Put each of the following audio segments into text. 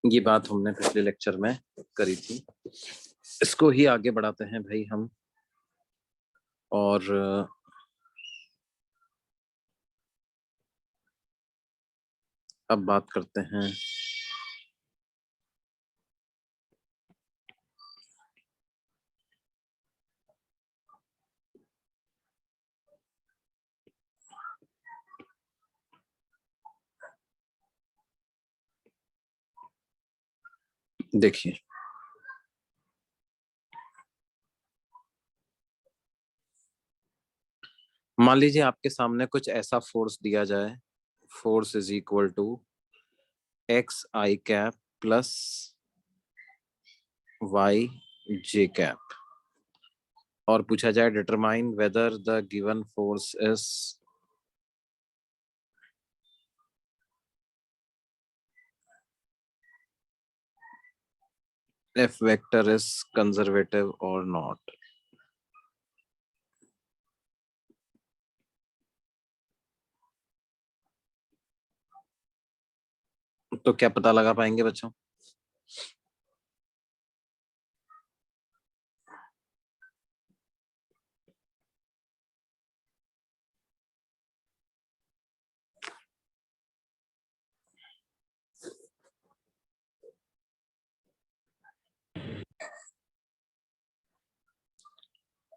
ये बात हमने पिछले लेक्चर में करी थी, इसको ही आगे बढ़ाते हैं भाई हम। और अब बात करते हैं देखिए, मान लीजिए आपके सामने कुछ ऐसा फोर्स दिया जाए, force is equal to x i cap plus y j cap, और पूछा जाए determine whether the given force is F vector is conservative और नॉट। तो क्या पता लगा पाएंगे बच्चों?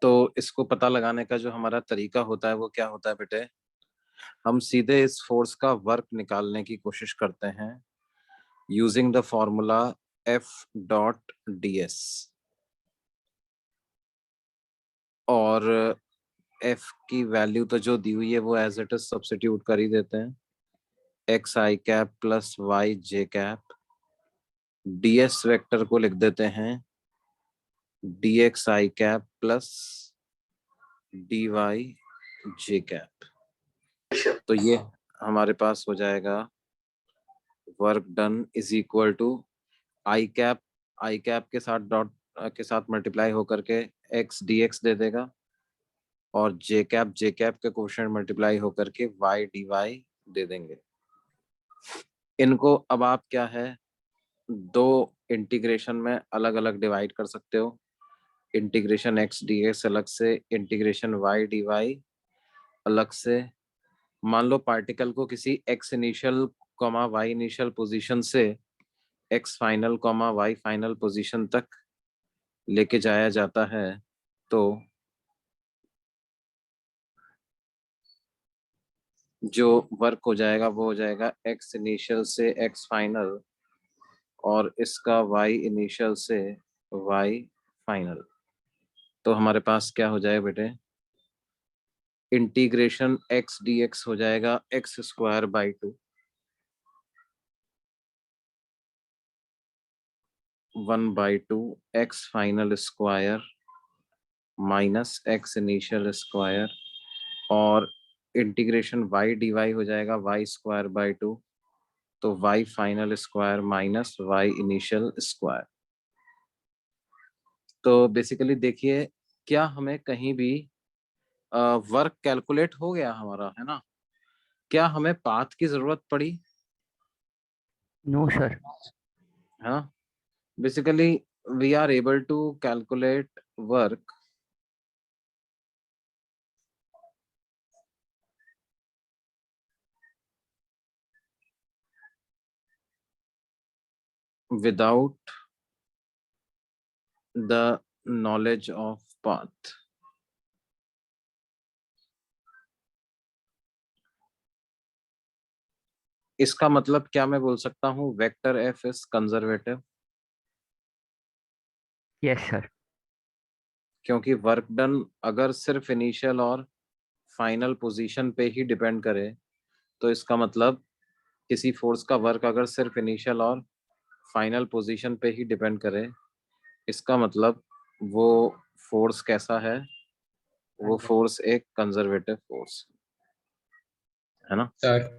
तो इसको पता लगाने का जो हमारा तरीका होता है वो क्या होता है बेटे? हम सीधे इस फोर्स का वर्क निकालने की कोशिश करते हैं using the formula F dot d S, और एफ की वैल्यू तो जो दी हुई है वो एज इट इज सब्स्टिट्यूट कर ही देते हैं, x i cap plus y j cap. D s vector को लिख देते हैं d x i cap plus d y j cap. तो ये हमारे पास हो जाएगा work done is equal to i cap, i cap के साथ डॉट के साथ मल्टीप्लाई होकर के एक्स डी एक्स दे देगा, और जे कैप के कोफिशिएंट मल्टीप्लाई होकर के वाई डी वाई दे देंगे। इनको अब आप क्या है, दो इंटीग्रेशन में अलग अलग डिवाइड कर सकते हो, इंटीग्रेशन एक्स डी एक्स अलग से, इंटीग्रेशन वाई डी वाई अलग से। मान लो पार्टिकल को किसी X initial comma Y initial position से X final comma Y final position तक लेके जाया जाता है, तो जो वर्क हो जाएगा वो हो जाएगा एक्स इनिशियल से एक्स फाइनल, और इसका वाई इनिशियल से वाई फाइनल। तो हमारे पास क्या हो जाएगा बेटे, इंटीग्रेशन एक्स डी एक्स हो जाएगा x square by two, 1/2 x final square minus x initial square, और इंटीग्रेशन वाई डी वाई हो जाएगा वाई स्क्वायर बाई टू, तो y final square minus y initial square. तो बेसिकली देखिए, क्या हमें कहीं भी वर्क कैलकुलेट हो गया हमारा, है ना? क्या हमें पाथ की जरूरत पड़ी? No sir. हाँ, basically we are able to calculate work without the knowledge of path। इसका मतलब क्या मैं बोल सकता हूँ, vector F is conservative, yes sir. क्योंकि वर्क डन अगर सिर्फ इनिशियल और फाइनल पोजीशन पे ही डिपेंड करे, तो इसका मतलब किसी फोर्स का वर्क अगर सिर्फ इनिशियल और फाइनल पोजीशन पे ही डिपेंड करे, इसका मतलब वो फोर्स कैसा है, वो फोर्स एक कंजर्वेटिव फोर्स है ना? सर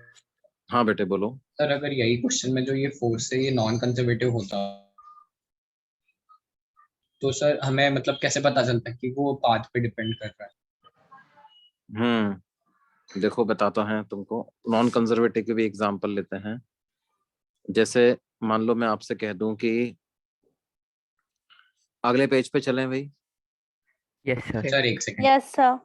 हाँ बेटे बोलो। सर अगर यही क्वेश्चन में जो ये फोर्स है ये नॉन कंजर्वेटिव होता तो सर हमें मतलब कैसे पता चलता है कि वो पाथ पे डिपेंड कर रहा है? देखो बताता है तुमको, नॉन कंजर्वेटिव के भी एग्जांपल लेते हैं। जैसे मान लो मैं आपसे कह दूं कि अगले पेज पे चलें भाई। Yes sir. सर एक सेकंड। Yes sir.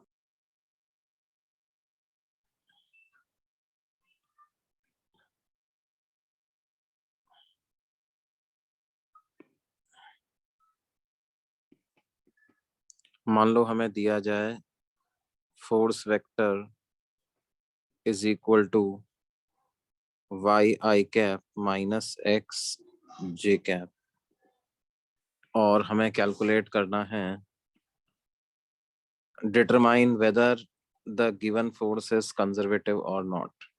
मान लो हमें दिया जाए force vector is equal to y i cap minus x j cap, और हमें कैलकुलेट करना है determine whether the given force is conservative और नॉट।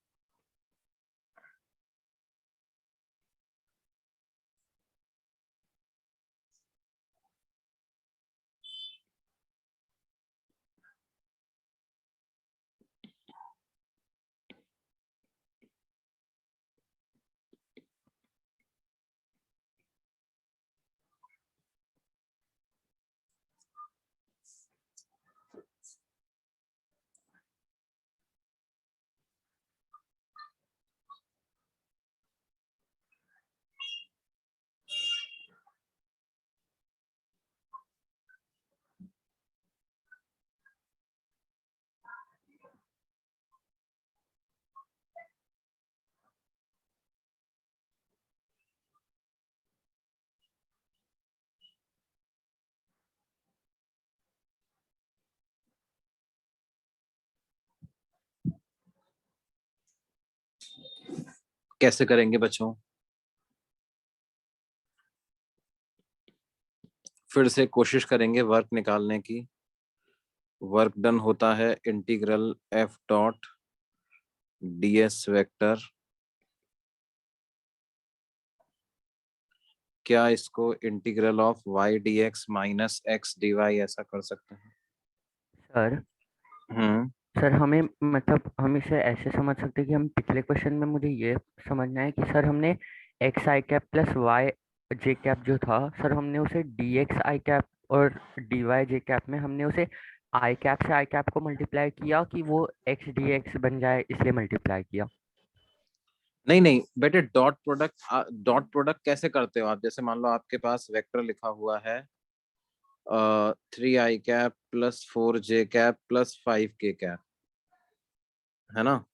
कैसे करेंगे बच्चों? फिर से कोशिश करेंगे वर्क निकालने की। वर्क डन होता है integral F dot ds vector. क्या इसको integral of y d x minus x d y ऐसा कर सकते हैं? Sir hmm. सर हमें मतलब हम इसे ऐसे समझ सकते हैं कि हम पिछले क्वेश्चन में मुझे ये समझना है कि सर हमने x i cap plus y j cap जो था सर हमने उसे डी एक्स आई कैप और डी वाई जे कैप में हमने उसे आई कैप से आई कैप को मल्टीप्लाई किया कि वो एक्स डी एक्स बन जाए इसलिए मल्टीप्लाई किया। नहीं नहीं बेटे, डॉट प्रोडक्ट कैसे करते हो आप? जैसे मान लो आपके पास वेक्टर लिखा हुआ है 3 आई कैप प्लस 4 जे कैप प्लस 5 के कैप, है ना?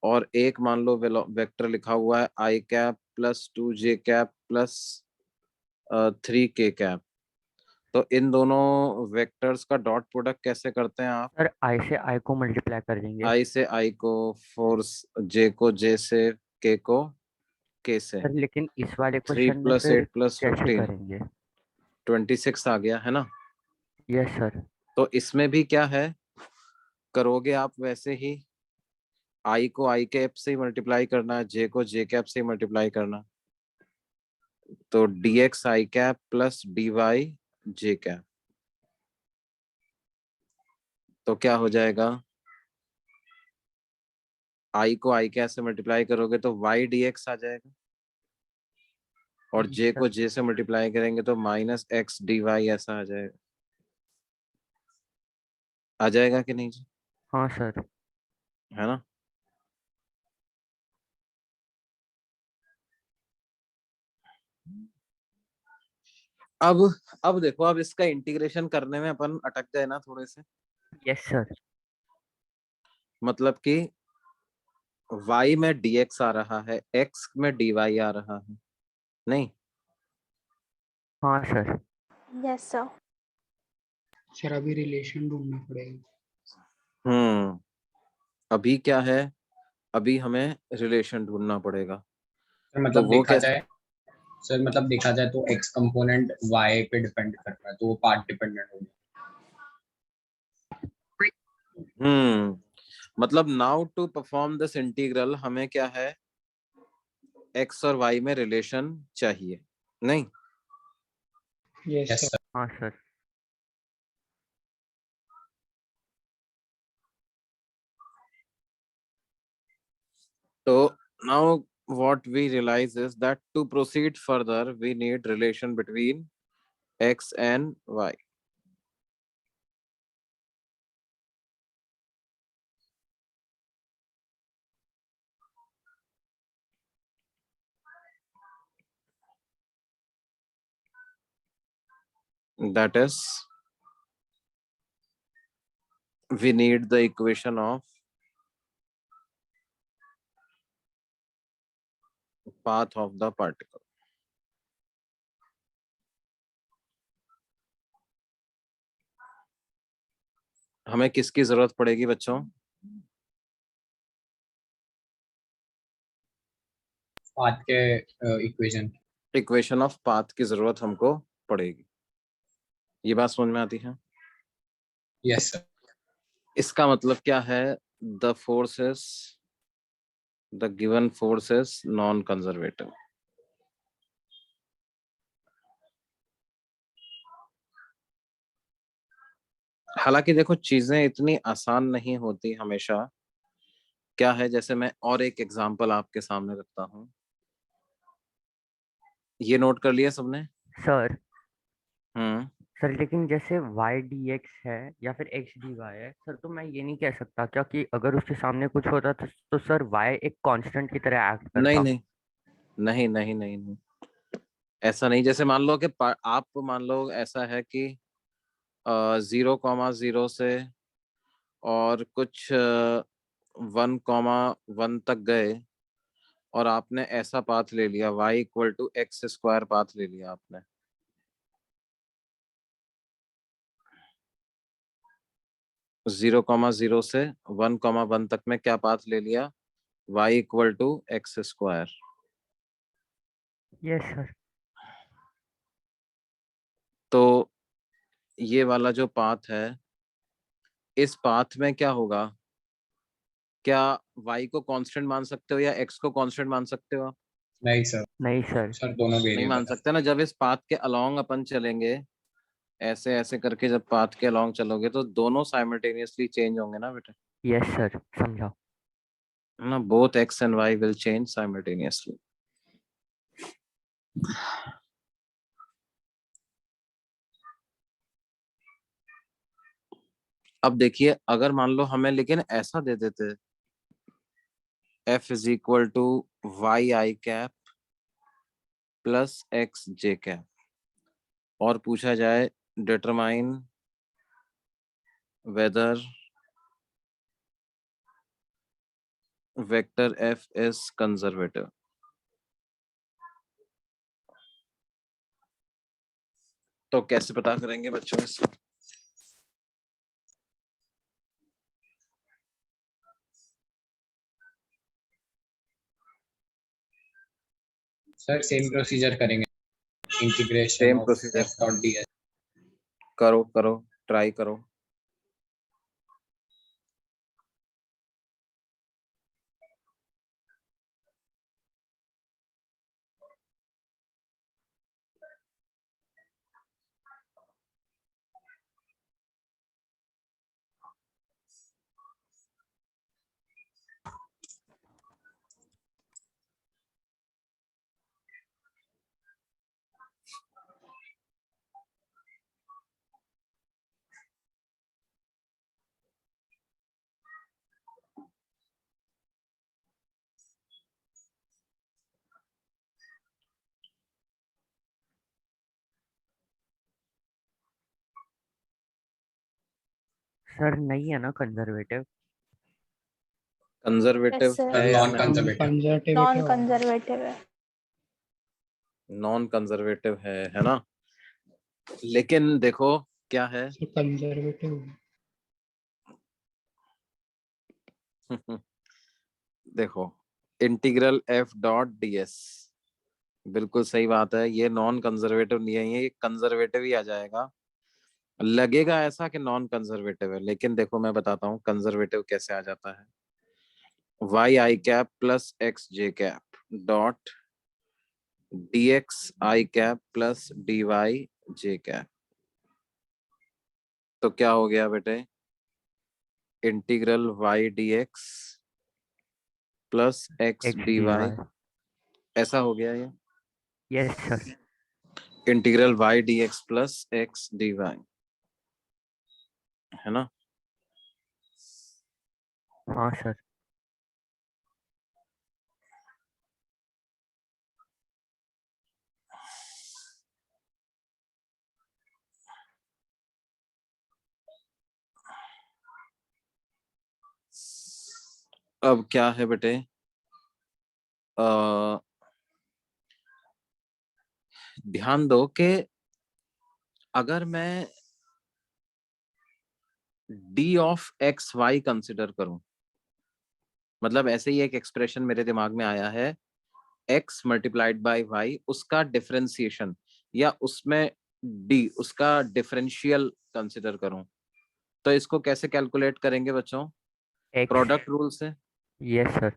और एक मान लो वेक्टर लिखा हुआ है i cap plus 2 J cap plus 3 के कैप। तो इन दोनों वेक्टर्स का डॉट प्रोडक्ट कैसे करते हैं आप? सर आई से आई को मल्टीप्लाई कर देंगे। आई से आई को, फोर जे को जे से, के से। सर लेकिन इस वाले 3 क्वेश्चन में प्लस फिर 8 प्लस कैसे 15, करेंगे? 26 आ गया, है ना? Yes sir. तो इसमें भी क्या है, करोगे आप वैसे ही। आई को आई कैप से ही मल्टीप्लाई करना है, जे को जे कैप से ही मल्टीप्लाई करना। तो D x i cap plus d y j cap, तो क्या हो जाएगा? आई को आई कैप से मल्टीप्लाई करोगे तो वाई डी एक्स आ जाएगा, और जे सर को जे से मल्टीप्लाई करेंगे तो माइनस एक्स डी वाई ऐसा आ जाएगा। आ जाएगा कि नहीं जी? हाँ सर। है ना? अब देखो, अब इसका इंटीग्रेशन करने में अपन अटक गए ना थोड़े से। Yes sir. मतलब कि y में dx आ रहा है, x में dy आ रहा है, नहीं? हाँ सर। Yes sir. सर अभी रिलेशन ढूंढना पड़ेगा। अभी क्या है, अभी हमें रिलेशन ढूंढना पड़ेगा। सर तो मतलब वो देखा कैसे? जाए, सर मतलब देखा जाए तो एक्स कंपोनेंट वाई पे डिपेंड कर रहा है, तो वो पार्ट डिपेंडेंट हो गया। मतलब now to perform this integral हमें क्या है, x और y में रिलेशन चाहिए, नहीं? Yes yes sir. सर। हाँ सर। तो now what we realize is that to proceed further we need relation between x and y. that is we need the equation of path of the particle. हमें किसकी जरूरत पड़ेगी बच्चों? Path के equation equation of path की जरूरत हमको पड़ेगी। ये बात समझ में आती है? Yes sir. इसका मतलब क्या है? The forces the given force is non conservative. हालांकि देखो चीजें इतनी आसान नहीं होती हमेशा। क्या है, जैसे मैं और एक एग्जांपल आपके सामने रखता हूं। ये नोट कर लिया सबने? Sir hmm. सर लेकिन जैसे y dx है या फिर x dy है सर, तो मैं ये नहीं कह सकता क्या कि अगर उसके सामने कुछ होता तो सर y एक कांस्टेंट की तरह एक्ट नहीं करता। नहीं नहीं नहीं नहीं नहीं, ऐसा नहीं। जैसे मान लो कि आप मान लो ऐसा है कि 0,0 से और कुछ 1,1 तक गए और आपने ऐसा पाथ ले लिया, y=x² पाथ ले लिया आपने। जीरो कॉमा जीरो से 1,1 तक में क्या पाथ ले लिया? y=x²। Yes sir. तो ये वाला जो पाथ है, इस पाथ में क्या होगा? क्या y को कांस्टेंट मान सकते हो या x को कांस्टेंट मान सकते हो आप? नहीं सर। नहीं सर। सर दोनों नहीं मान वेरिएबल है। सकते ना। जब इस पाथ के अलोंग अपन चलेंगे, ऐसे ऐसे करके जब पाथ के अलोंग चलोगे तो दोनों साइमल्टेनियसली चेंज होंगे ना बेटा, यस सर, समझा। है ना? Both x and y will change simultaneously. अब देखिए, अगर मान लो हमें लेकिन ऐसा दे देते, F=yi plus x j cap, और पूछा जाए determine weather vector F is conservative, तो कैसे पता करेंगे बच्चों इसको? सर सेम प्रोसीजर करेंगे, integration same of procedure F dot d S. करो करो, ट्राई करो। सर नहीं है ना कंजर्वेटिव? Conservative Yes, sir. है या नॉन नहीं? कंजर्वेटिव। कंजर्वेटिव Non-conservative है। नॉन कंजर्वेटिव है ना? लेकिन देखो क्या है, कंजर्वेटिव। देखो इंटीग्रल F.ds, बिल्कुल सही बात है। ये नॉन कंजर्वेटिव नहीं है, ये कंजर्वेटिव ही आ जाएगा। लगेगा ऐसा कि नॉन कंजर्वेटिव है, लेकिन देखो मैं बताता हूँ कंजर्वेटिव कैसे आ जाता है। yi cap plus x j cap dot dxi cap plus dy j cap. तो क्या हो गया बेटे? Integral y dx plus x x dy, d y. ऐसा हो गया ये। Yes sir. Integral y dx plus x dy, है ना? हाँ सर। अब क्या है बेटे, ध्यान दो कि अगर मैं d of x y consider करूं, मतलब ऐसे ही एक एक्सप्रेशन मेरे दिमाग में आया है, x मल्टीप्लाइड बाई वाई, उसका डिफरेंशिएशन या उसमें d उसका डिफरेंशियल कंसिडर करूं, तो इसको कैसे कैलकुलेट करेंगे बच्चों? एक्स, प्रोडक्ट रूल से yes sir.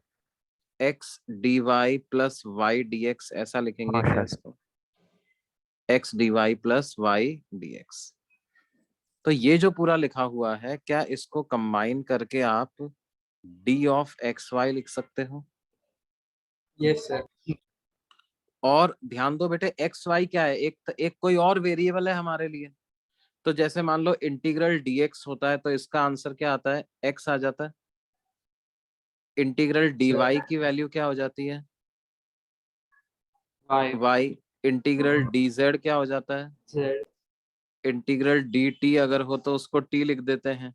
x dy plus y dx, ऐसा लिखेंगे हाँ क्या सर। इसको? x dy plus y dx। तो ये जो पूरा लिखा हुआ है, क्या इसको कंबाइन करके आप d ऑफ एक्स वाई लिख सकते हो? Yes sir. और ध्यान दो बेटे, एक्स वाई क्या है, एक कोई और वेरिएबल है हमारे लिए। तो जैसे मान लो इंटीग्रल dx होता है, तो इसका आंसर क्या आता है? x आ जाता है। इंटीग्रल dy की वैल्यू क्या हो जाती है? y। इंटीग्रल dz क्या हो जाता है? इंटीग्रल dt अगर हो तो उसको t लिख देते हैं।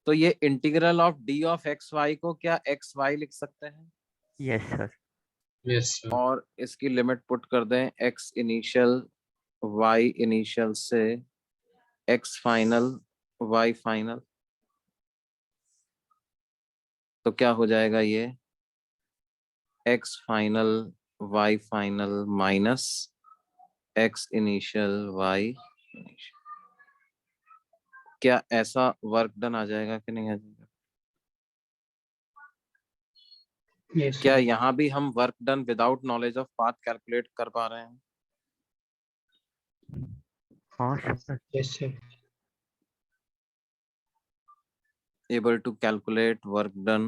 तो ये integral of d of x y को क्या एक्स वाई लिख सकते हैं? Yes sir. Yes sir. और इसकी लिमिट पुट कर दें, x इनिशियल y इनिशियल से x फाइनल y फाइनल, तो क्या हो जाएगा ये? x final y final minus x initial y initial. क्या ऐसा वर्क डन आ जाएगा कि नहीं आ जाएगा? यस क्या सर। यहाँ भी हम work done without knowledge of path calculate कर पा रहे हैं? हाँ sir. Yes sir. Able to calculate work done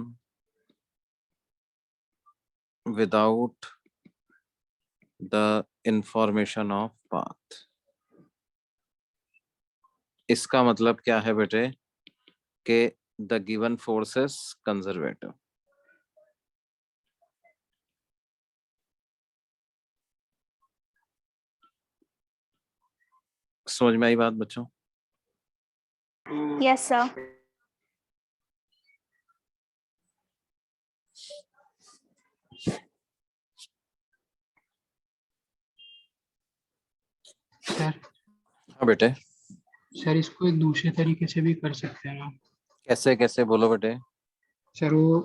without the information of path। इसका मतलब क्या है बेटे कि the given force is conservative। समझ में आई बात बच्चों? Yes sir. सर हाँ बेटे। सर इसको एक दूसरे तरीके से भी कर सकते हैं ना कैसे कैसे बोलो बेटे? सर? वो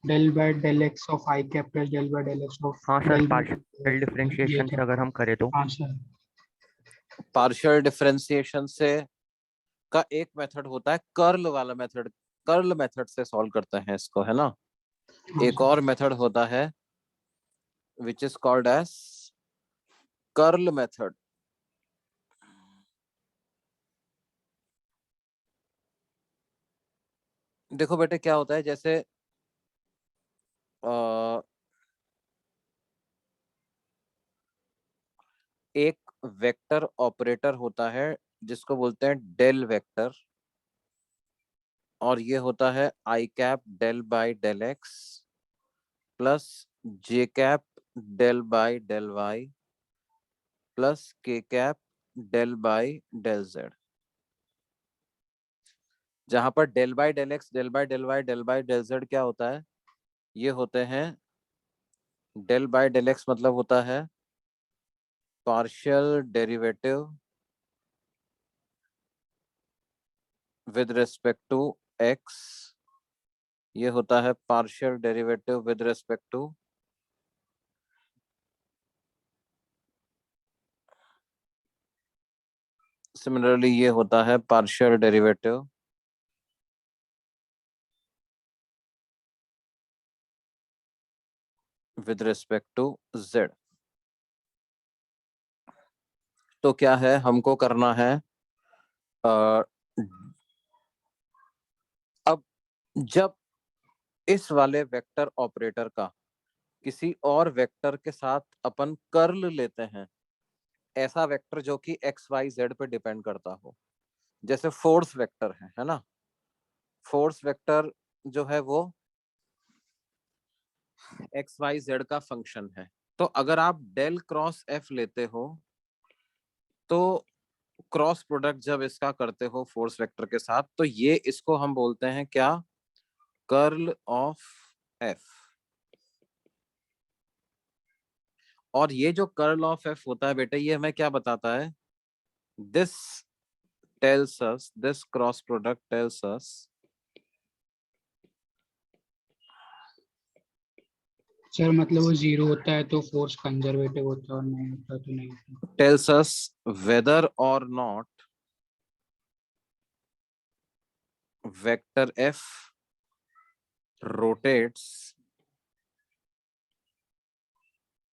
del by del x of i cap plus del by del x of हाँ सर, डेल पार्शियल डिफरेंशिएशन से अगर हम करें तो। हाँ सर। पार्शियल डिफरेंशिएशन से का एक मेथड होता है कर्ल वाला मेथड, कर्ल मेथड से सॉल्व करते हैं इसको, है ना? हाँ एक सर। और मेथड होता है which is called as curl method. देखो बेटे क्या होता है, जैसे एक वेक्टर ऑपरेटर होता है जिसको बोलते हैं डेल वेक्टर, और ये होता है i cap del by del x plus j cap del by del y plus k cap del by del z. जहां पर del by del x del by del y del by del z क्या होता है, ये होते हैं del by del x मतलब होता है partial derivative with respect to x, ये होता है partial derivative with respect to similarly ये होता है partial derivative with respect to z. तो क्या है हमको करना है, अब जब इस वाले वेक्टर ऑपरेटर का किसी और वेक्टर के साथ अपन कर्ल लेते हैं, ऐसा वेक्टर जो कि एक्स वाई जेड पे डिपेंड करता हो, जैसे फोर्स वेक्टर है ना? फोर्स वेक्टर जो है वो एक्स वाई जेड का फंक्शन है। तो अगर आप डेल क्रॉस एफ लेते हो, तो क्रॉस प्रोडक्ट जब इसका करते हो फोर्स वेक्टर के साथ, तो ये इसको हम बोलते हैं क्या? Curl of F. और ये जो कर्ल ऑफ एफ होता है बेटा, ये हमें क्या बताता है? This tells us, this cross product tells us sir मतलब वो जीरो होता है तो फोर्स कंजर्वेटिव होता है और नहीं होता तो नहीं होता। tells us whether or not vector F rotates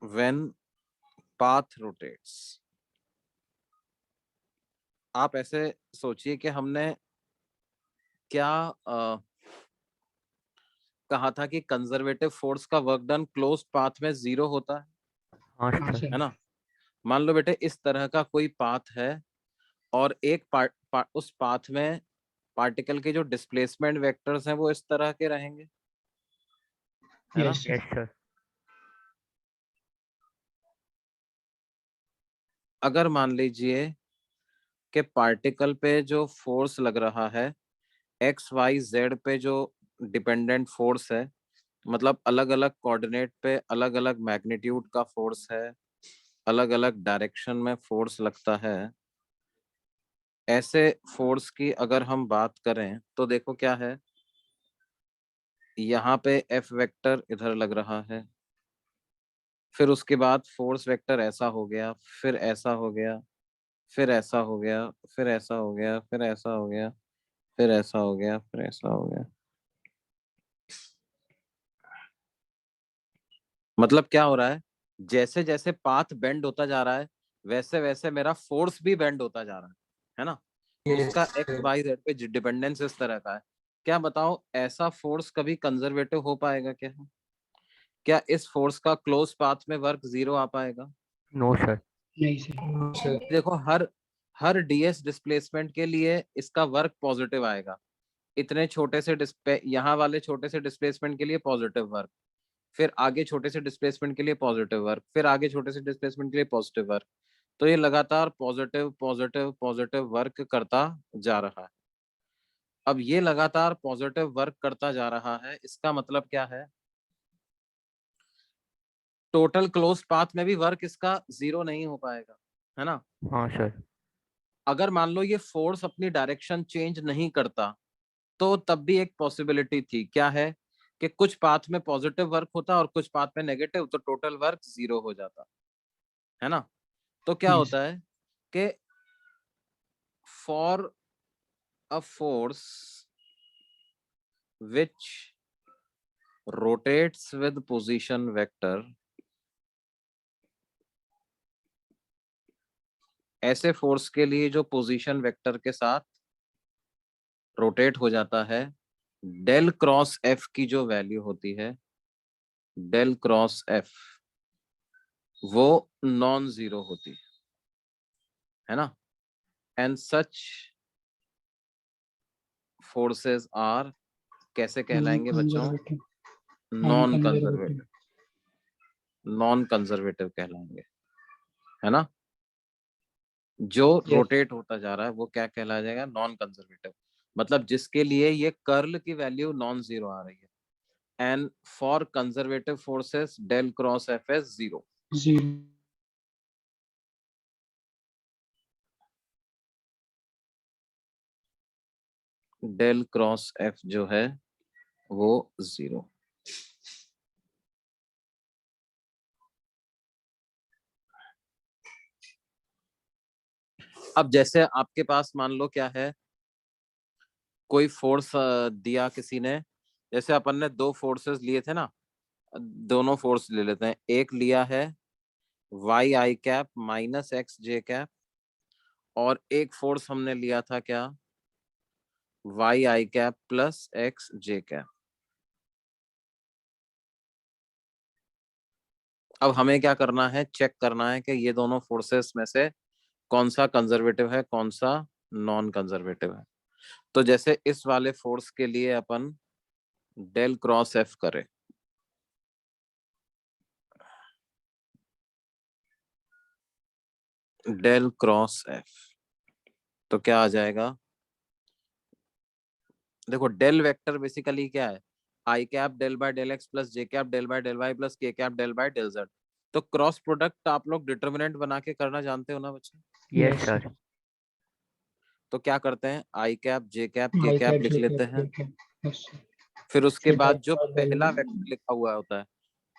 when path rotates। आप ऐसे सोचिए कि हमने क्या कहा था कि कंजर्वेटिव फोर्स का वर्क डन क्लोज पाथ में 0 होता है, हाँ हाँ सर। सर। है ना? मान लो बेटे इस तरह का कोई पाथ है और एक उस पाथ में पार्टिकल के जो डिस्प्लेसमेंट वेक्टर्स हैं वो इस तरह के रहेंगे, है ना? Yes sir. Yes sir. अगर मान लीजिए कि पार्टिकल पे जो फोर्स लग रहा है एक्स वाई जेड पे, जो डिपेंडेंट फोर्स है, मतलब अलग अलग कोऑर्डिनेट पे अलग अलग मैग्नीट्यूड का फोर्स है, अलग अलग डायरेक्शन में फोर्स लगता है, ऐसे फोर्स की अगर हम बात करें तो देखो क्या है, यहाँ पे एफ वेक्टर इधर लग रहा है, फिर उसके बाद फोर्स वेक्टर ऐसा हो गया, फिर ऐसा हो गया, फिर ऐसा हो गया, फिर ऐसा हो गया, फिर ऐसा हो गया, फिर ऐसा हो गया, फिर ऐसा हो गया। मतलब क्या हो रहा है, जैसे जैसे पाथ बेंड होता जा रहा है वैसे वैसे मेरा फोर्स भी बेंड होता जा रहा है ना? उसका एक्स वाई जेड पे डिपेंडेंस इस तरह का है। क्या बताओ, ऐसा फोर्स कभी कंजर्वेटिव हो पाएगा क्या? क्या इस फोर्स का क्लोज पाथ में वर्क 0 आ पाएगा? No sir. नहीं सर। देखो हर हर डीएस डिस्प्लेसमेंट के लिए इसका वर्क पॉजिटिव आएगा। इतने छोटे से यहाँ वाले छोटे से डिस्प्लेसमेंट के लिए पॉजिटिव वर्क, फिर आगे छोटे से डिस्प्लेसमेंट के लिए पॉजिटिव वर्क, फिर आगे छोटे से डिस्प्लेसमेंट के लिए पॉजिटिव वर्क। तो ये लगातार पॉजिटिव पॉजिटिव पॉजिटिव वर्क करता जा रहा है। अब ये लगातार पॉजिटिव वर्क करता जा रहा है, इसका मतलब क्या है, टोटल क्लोज पाथ में भी वर्क इसका 0 नहीं हो पाएगा, है ना? हाँ सर। अगर मान लो ये फोर्स अपनी डायरेक्शन चेंज नहीं करता तो तब भी एक पॉसिबिलिटी थी, क्या है, कि कुछ पाथ में पॉजिटिव वर्क होता और कुछ पाथ में नेगेटिव, तो टोटल वर्क 0 हो जाता, है ना? तो क्या यस। होता है कि for a force which rotates with position vector, ऐसे फोर्स के लिए जो पोजीशन वेक्टर के साथ रोटेट हो जाता है, डेल क्रॉस एफ की जो वैल्यू होती है, डेल क्रॉस एफ, वो नॉन जीरो होती है ना? एंड सच फोर्सेस आर, कैसे नॉन कहलाएंगे बच्चों? Conservative. Non non conservative. Conservative, non conservative कहलाएंगे, है ना? जो यस। रोटेट होता जा रहा है वो क्या कहला जाएगा? Non conservative. मतलब जिसके लिए ये कर्ल की वैल्यू नॉन जीरो आ रही है। And for conservative forces del cross F is 0। Zero. Del cross F जो है वो 0। अब जैसे आपके पास मान लो क्या है, कोई फोर्स दिया किसी ने, जैसे अपन ने दो फोर्सेस लिए थे ना, दोनों फोर्स ले लेते हैं। एक लिया है Y i cap minus x j cap, और एक फोर्स हमने लिया था क्या, Y i cap plus x j cap. अब हमें क्या करना है, चेक करना है कि ये दोनों फोर्सेस में से कौन सा कंजर्वेटिव है, कौन सा नॉन कंजर्वेटिव है। तो जैसे इस वाले फोर्स के लिए अपन डेल क्रॉस एफ करें, डेल क्रॉस एफ, तो क्या आ जाएगा? देखो डेल वेक्टर बेसिकली क्या है, i cap del by del x plus j cap del by del y plus k cap del by del z. तो क्रॉस प्रोडक्ट आप लोग डिटर्मिनेंट बना के करना जानते हो ना बच्चे? Yes Yes, sir. तो क्या करते हैं, आई कैप जे कैप के I कैप cap लिख J लेते cap हैं। K cap. Yes, sir. फिर उसके फिर बाद जो del पहला वेक्टर लिखा हुआ होता है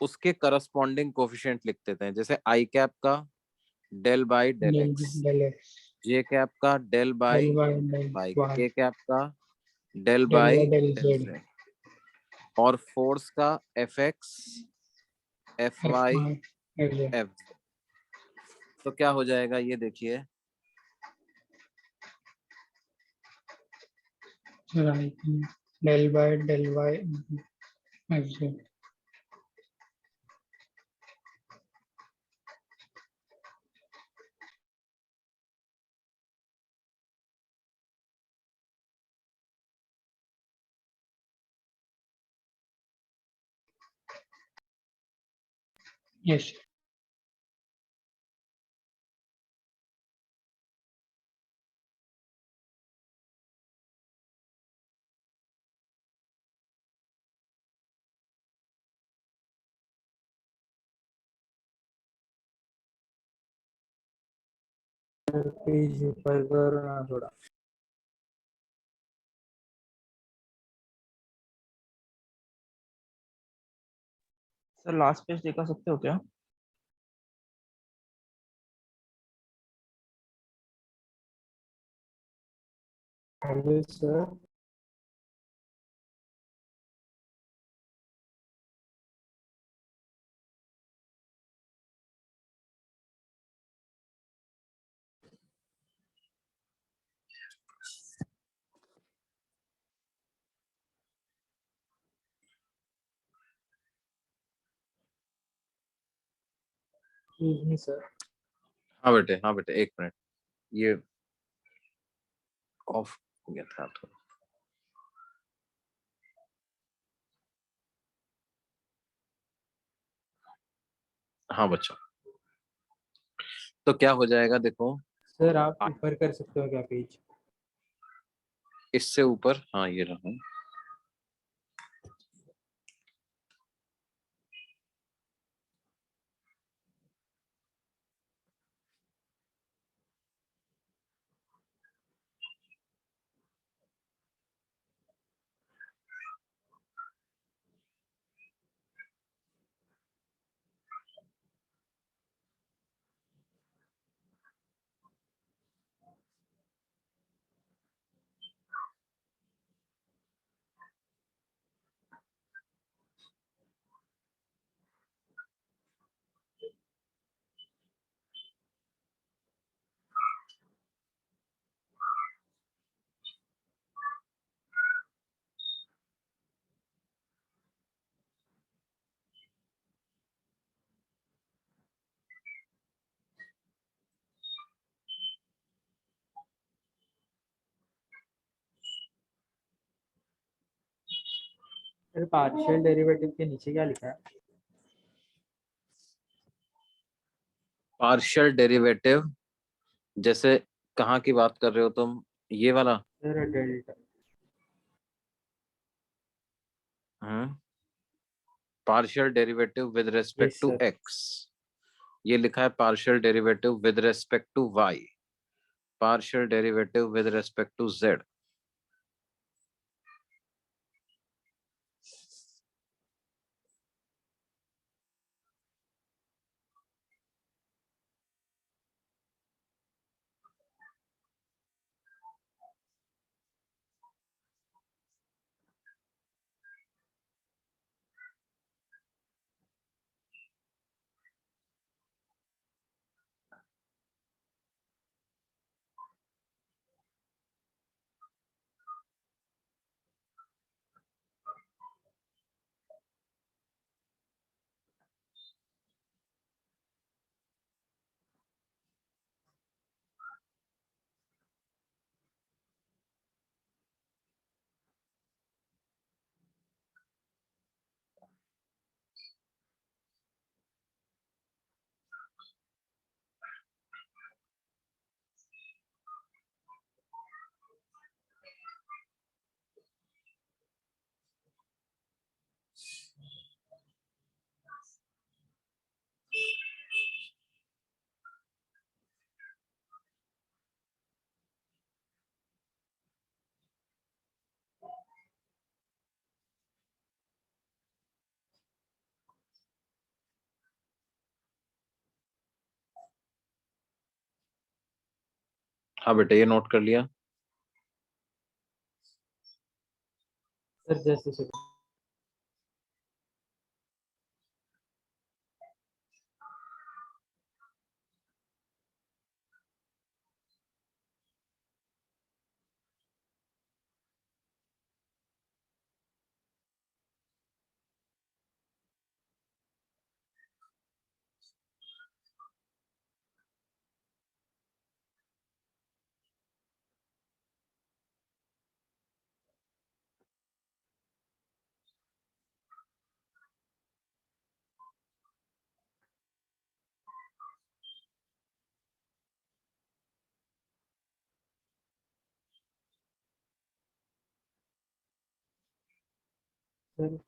उसके करस्पॉन्डिंग कोफिशिएंट लिख देते हैं। जैसे आई कैप का del by del del x, del x J cap का del by del y del Y, y के कैप का del del bye y del del z Z, और फोर्स का F x, F f Y, y f z. F. तो क्या हो जाएगा ये देखिए, So I can del by del y f z. Yes. Page ऊपर करो ना थोड़ा। सर लास्ट पेज दिखा सकते हो क्या? Hello sir. नहीं सर। हाँ बेटे एक मिनट, ये ऑफ हो गया था थोड़ा। हाँ बच्चों, तो क्या हो जाएगा देखो, सर आप ऊपर कर सकते हो क्या पेज? इससे ऊपर, हाँ ये रहा। सर पार्शियल डेरिवेटिव के नीचे क्या लिखा है? पार्शियल डेरिवेटिव, जैसे कहाँ की बात कर रहे हो तुम, ये वाला? Sir delta. Hmm, partial derivative with respect yes to sir. X. ये लिखा है partial derivative with respect to y, partial derivative with respect to z. हाँ बेटे, ये नोट कर लिया। सर जैसे sir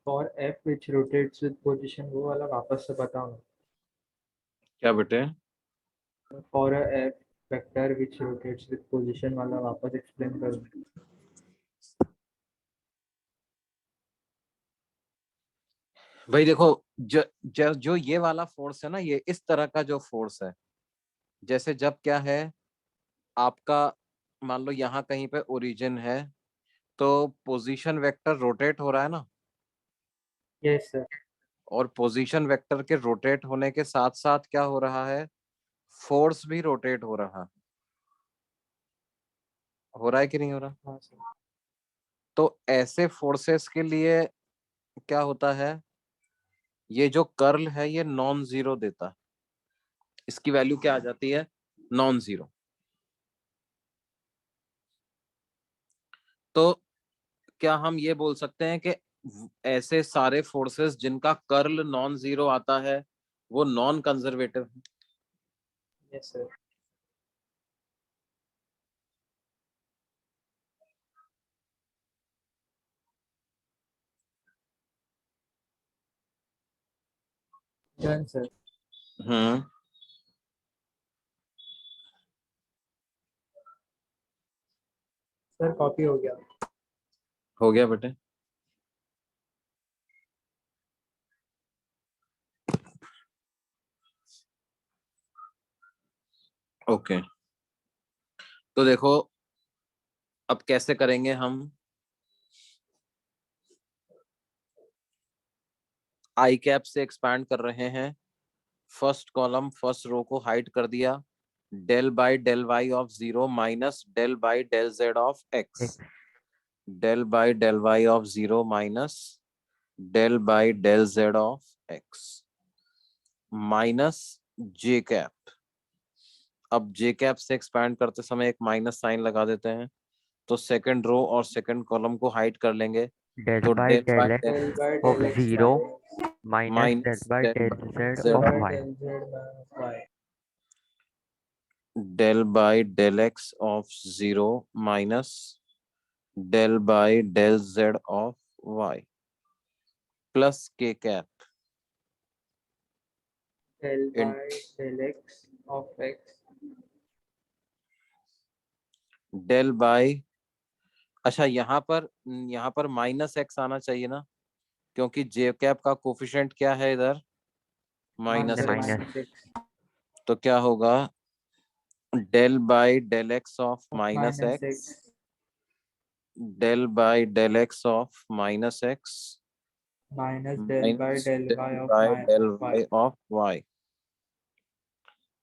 for F which rotates with position वो वाला वापस से बताओ ना। क्या बेटे? For a F vector which rotates with position वाला वापस एक्सप्लेन करो। भाई देखो, जो ये वाला फोर्स है ना, ये इस तरह का जो फोर्स है, जैसे जब क्या है आपका, मान लो यहाँ कहीं पे ओरिजिन है, तो पोजीशन वेक्टर रोटेट हो रहा है ना, यस सर। और पोजीशन वेक्टर के रोटेट होने के साथ साथ क्या हो रहा है, फोर्स भी रोटेट हो रहा है कि नहीं हो रहा? हाँ सर। तो ऐसे फोर्सेस के लिए क्या होता है, ये जो कर्ल है ये नॉन जीरो देता है, इसकी वैल्यू क्या आ जाती है, नॉन जीरो। तो क्या हम ये बोल सकते हैं कि ऐसे सारे फोर्सेस जिनका कर्ल नॉन जीरो आता है वो नॉन कंजर्वेटिव है? Yes sir. Done sir. Hmm. Sir copy हो गया। हो गया बेटे। ओके, तो देखो अब कैसे करेंगे हम। आई कैप से एक्सपैंड कर रहे हैं, फर्स्ट कॉलम फर्स्ट रो को हाइड कर दिया, del by del y of zero minus del by del z of x, एक del by del y of zero minus del by del z of x, minus j cap. अब j cap से expand करते समय एक minus sign लगा देते हैं, तो सेकंड रो और सेकंड कॉलम को हाइड कर लेंगे, डेल तो by del del by x del by of del x zero y minus del minus by del del by z z of by of y del z minus y del by del x of zero minus del by del z of y plus k cap del इन by del x of x. Del by, अच्छा यहाँ पर minus x आना चाहिए ना, क्योंकि जे cap का coefficient क्या है इधर, minus x. Minus minus x तो क्या होगा, del by del x of of minus minus x, x del by del x of minus x minus del by minus del y del of by del y. Y of y.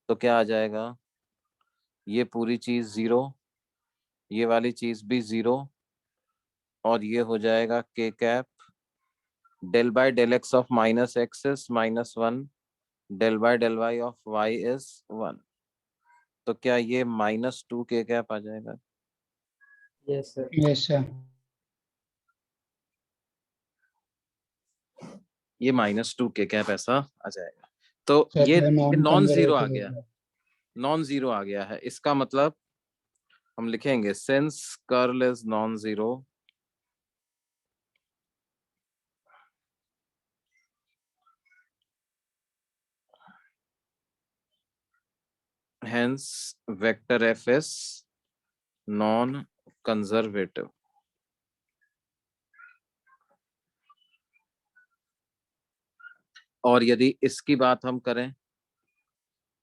तो क्या आ जाएगा, ये पूरी चीज zero, ये वाली चीज भी जीरो, और ये हो जाएगा k cap del by del x of minus x is minus one, del by del y of y is one. तो क्या ये माइनस टू के कैप आ जाएगा? Yes sir. Yes sir. ये माइनस टू के कैप ऐसा आ जाएगा। तो सर ये नॉन नॉन जीरो आ कंजर्वेटिव हो गया, गया। नॉन जीरो आ गया है, इसका मतलब हम लिखेंगे since curl is non zero, hence vector f is non conservative। और यदि इसकी बात हम करें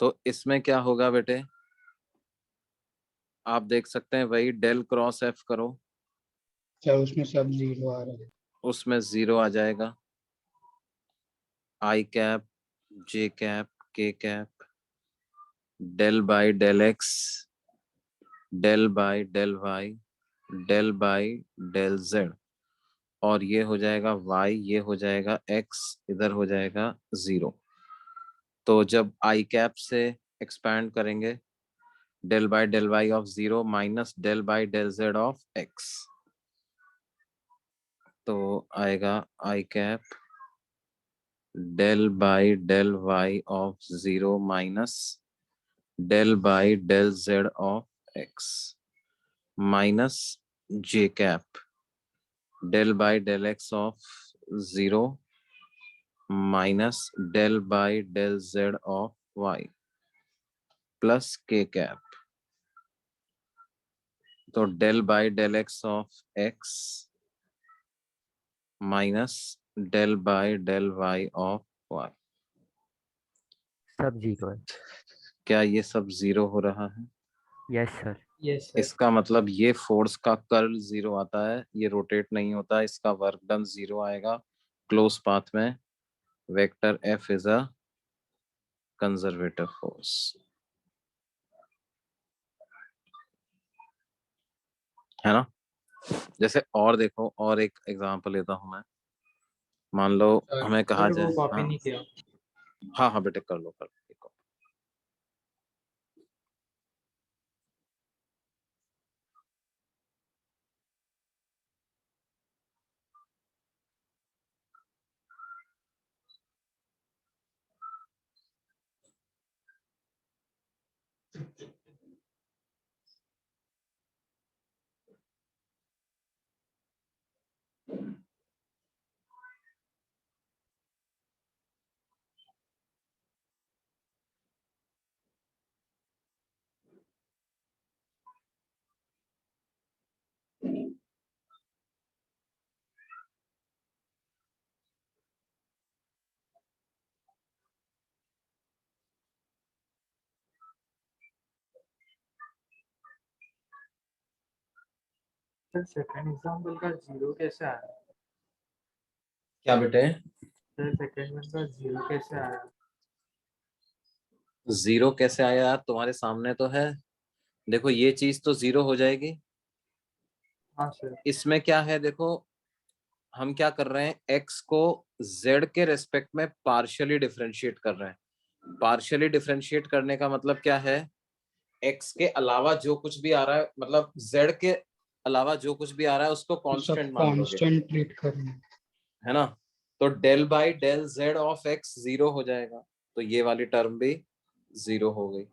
तो इसमें क्या होगा बेटे, आप देख सकते हैं वही डेल क्रॉस एफ करो, क्या उसमें सब जीरो आ रहा है? उसमें 0 आ जाएगा। I cap, j cap, k cap, del by del x, del by del y, del by del z, और ये हो जाएगा y, ये हो जाएगा x, इधर हो जाएगा 0। तो जब आई कैप से एक्सपैंड करेंगे, del by del y of 0 minus del by del z of x, तो आएगा i cap del by del y of 0 minus del by del z of x minus j cap del by del x of 0 minus del by del z of y plus k cap. तो del by del x of x minus del by del y of y। सब zero है। क्या ये सब 0 हो रहा है? Yes sir. Yes sir. इसका मतलब ये फोर्स का कर्ल 0 आता है, ये रोटेट नहीं होता, इसका वर्क डन 0 आएगा क्लोज पाथ में। Vector F is a conservative force. है ना? जैसे और देखो, और एक एग्जांपल लेता हूं मैं। मान लो सर, हमें कहा सर जाए, वो कॉपी हाँ नहीं किया। हाँ हाँ बेटे, कर लो कर लो। सर सेकंड एग्जाम्पल का जीरो कैसे आया? क्या बेटे? सर सेकंड वन का जीरो कैसे आया? 0 कैसे आया यार? तुम्हारे सामने तो है, देखो ये चीज तो 0 हो जाएगी। हाँ सर। इसमें क्या है देखो, हम क्या कर रहे हैं, x को z के रेस्पेक्ट में पार्शियली डिफरेंशिएट कर रहे हैं। पार्शियली डिफरेंशिएट करने का मतलब क्या है, x के अलावा जो कुछ भी आ रहा है, मतलब z के अलावा जो कुछ भी आ रहा है उसको तो सब कांस्टेंट मान लोगे, कांस्टेंट ट्रीट करना है। है ना? तो del by del z of x 0 हो जाएगा, तो ये वाली टर्म भी 0 हो गई,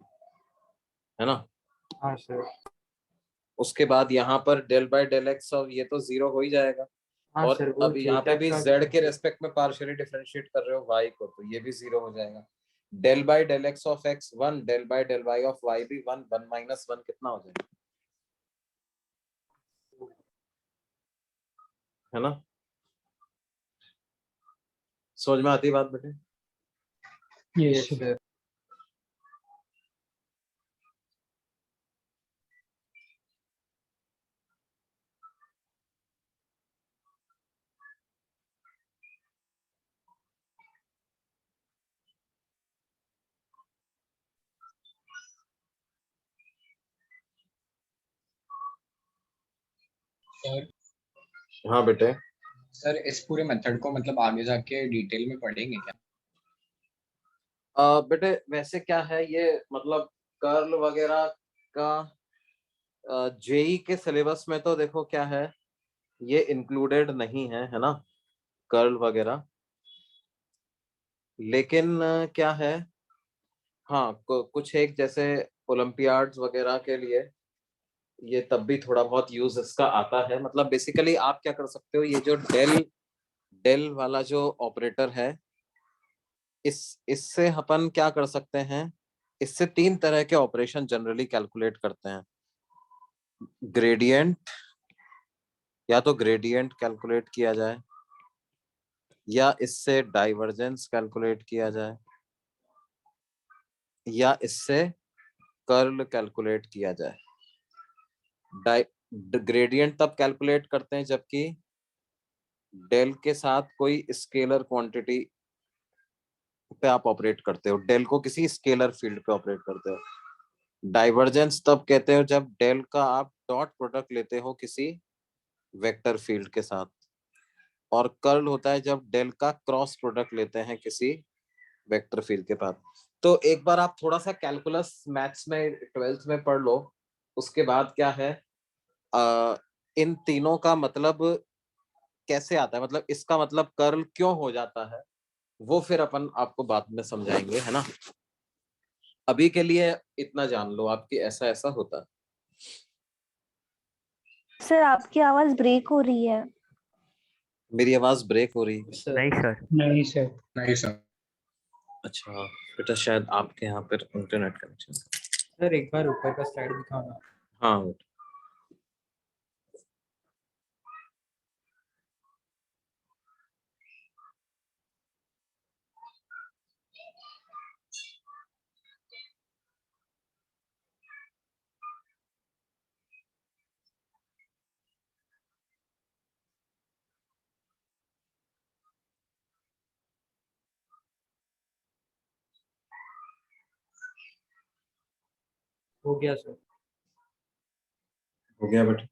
है ना? हाँ सर। उसके बाद यहाँ पर डेल बाय डेल एक्स और ये तो 0 हो ही जाएगा। हाँ और सर वो अब जे यहाँ पे कैप भी का z के रेस्पेक्ट में पार्शियली डिफरेंशिएट कर रहे हो y को, तो ये भी 0 हो जाएगा। Del by del x of x 1, del by del y of y भी 1, 1 माइनस 1 कितना हो जाएगा, है ना? समझ में आती है बात बेटे? Yes yes sir. सर हाँ बेटे। सर इस पूरे मेथड को मतलब आगे जाके डिटेल में पढ़ेंगे क्या? बेटे वैसे क्या है ये, मतलब कर्ल वगैरह का जेई के सिलेबस में तो देखो क्या है, ये इंक्लूडेड नहीं है ना, कर्ल वगैरह। लेकिन क्या है, हाँ कुछ एक जैसे ओलंपियाड्स वगैरह के लिए ये तब भी थोड़ा बहुत यूज इसका आता है। मतलब बेसिकली आप क्या कर सकते हो, ये जो डेल डेल वाला जो ऑपरेटर है, इससे अपन क्या कर सकते हैं, इससे 3 तरह के ऑपरेशन जनरली कैलकुलेट करते हैं। ग्रेडियंट, या तो ग्रेडियंट कैलकुलेट किया जाए, या इससे डाइवर्जेंस कैलकुलेट किया जाए, या इससे कर्ल कैलकुलेट किया जाए। ग्रेडियंट तब कैलकुलेट करते हैं जबकि डेल के साथ कोई स्केलर क्वांटिटी पे आप ऑपरेट करते हो, डेल को किसी स्केलर फील्ड पे ऑपरेट करते हो। डाइवर्जेंस तब कहते हो जब डेल का आप डॉट प्रोडक्ट लेते हो किसी वेक्टर फील्ड के साथ, और कर्ल होता है जब डेल का क्रॉस प्रोडक्ट लेते हैं किसी वेक्टर फील्ड के पास। तो एक बार आप थोड़ा सा कैलकुलस मैथ्स में 12th में पढ़ लो, उसके बाद क्या है इन तीनों का मतलब कैसे आता है, मतलब इसका मतलब कर्ल क्यों हो जाता है, वो फिर अपन आपको बाद में समझाएंगे, है ना। अभी के लिए इतना जान लो आपकी ऐसा ऐसा होता है। सर आपकी आवाज ब्रेक हो रही है। मेरी आवाज ब्रेक हो रही है? नहीं सर। नहीं सर। नहीं सर। अच्छा बेटा, शायद आपके यहाँ पर इंटरनेट कनेक्शन। सर एक बार ऊपर का स्लाइड दिखाओ ना। हाँ बेटा। हो गया सर। हो गया बेटा।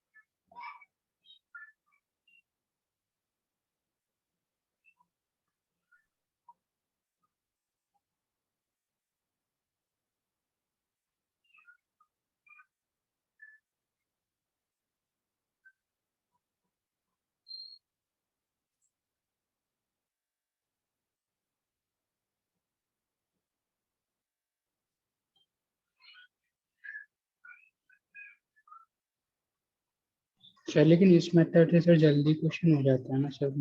सर लेकिन इस मेथड से सर जल्दी क्वेश्चन हो जाता है ना सर, सर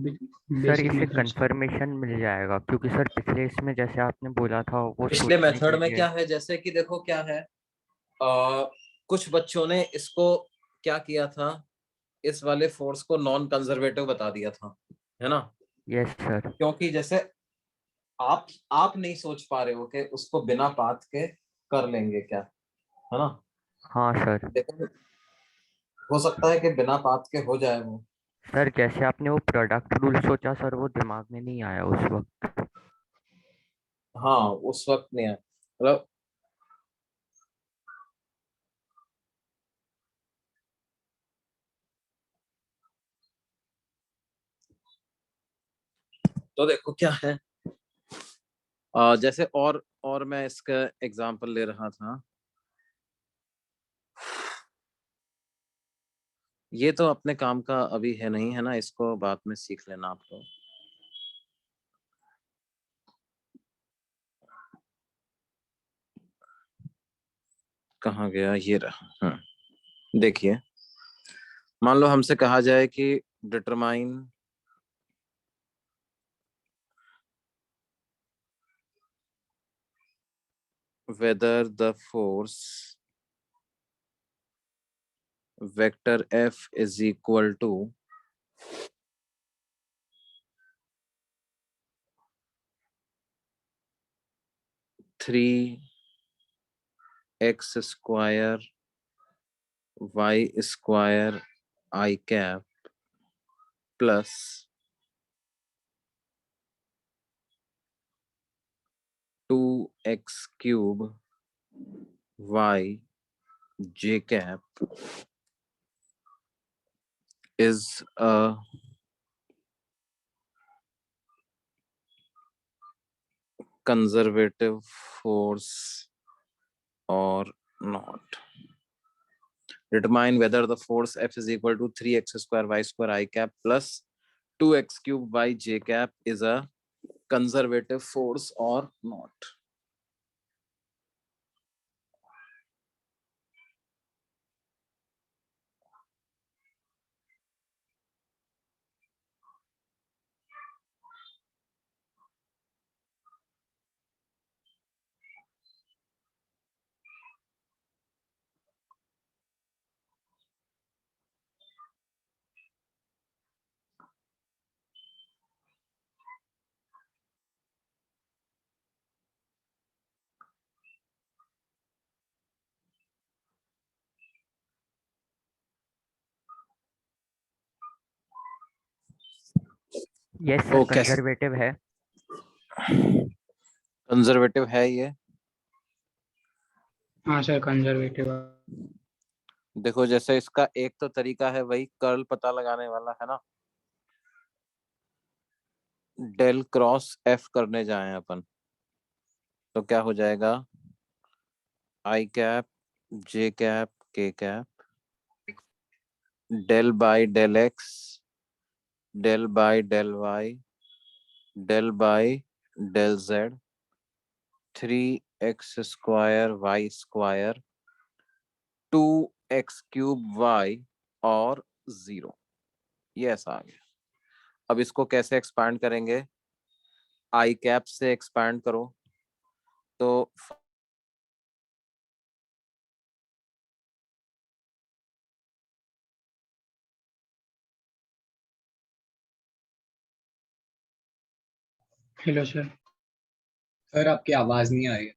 बेसिक इसे मेथड से। कंफर्मेशन मिल जाएगा क्योंकि सर पिछले इसमें जैसे आपने बोला था वो पिछले सोचने मेथड के में लिए। क्या है, जैसे कि देखो क्या है, कुछ बच्चों ने इसको क्या किया था, इस वाले फोर्स को नॉन कंजर्वेटिव बता दिया था, है ना। Yes sir. क्योंकि जैसे आप नहीं सोच पा रहे हो कि उसको बिना पाथ के कर लेंगे क्या, है ना। हाँ सर। देखो हो सकता है कि बिना पाथ के हो जाए वो। सर जैसे आपने वो प्रोडक्ट रूल सोचा सर वो दिमाग में नहीं आया उस वक्त। हाँ उस वक्त नहीं है, मतलब तो देखो क्या है, जैसे और मैं इसका एग्जांपल ले रहा था। ये तो अपने काम का अभी है नहीं, है ना, इसको बाद में सीख लेना आप लोग। कहाँ गया, ये रहा। देखिए, मान लो हमसे कहा जाए कि determine whether the force vector F is equal to three x square y square i cap plus 2x cube y j cap is a conservative force or not. Determine whether the force F is equal to 3x square y square I cap plus 2x cube y j cap is a conservative force or not. Yes ओ sir, कैसे conservative है। Conservative है ये? हाँ sir conservative. देखो जैसे इसका एक तो तरीका है वही कर्ल पता लगाने वाला है ना, डेल क्रॉस एफ करने जाए अपन तो क्या हो जाएगा, i cap j cap k cap del by del x del by del y del by del z 3x² y² 2x³ y और 0। ये ऐसा आ गया। अब इसको कैसे एक्सपांड करेंगे, आई कैप से एक्सपांड करो तो हेलो सर। सर आपकी आवाज नहीं आ रही है।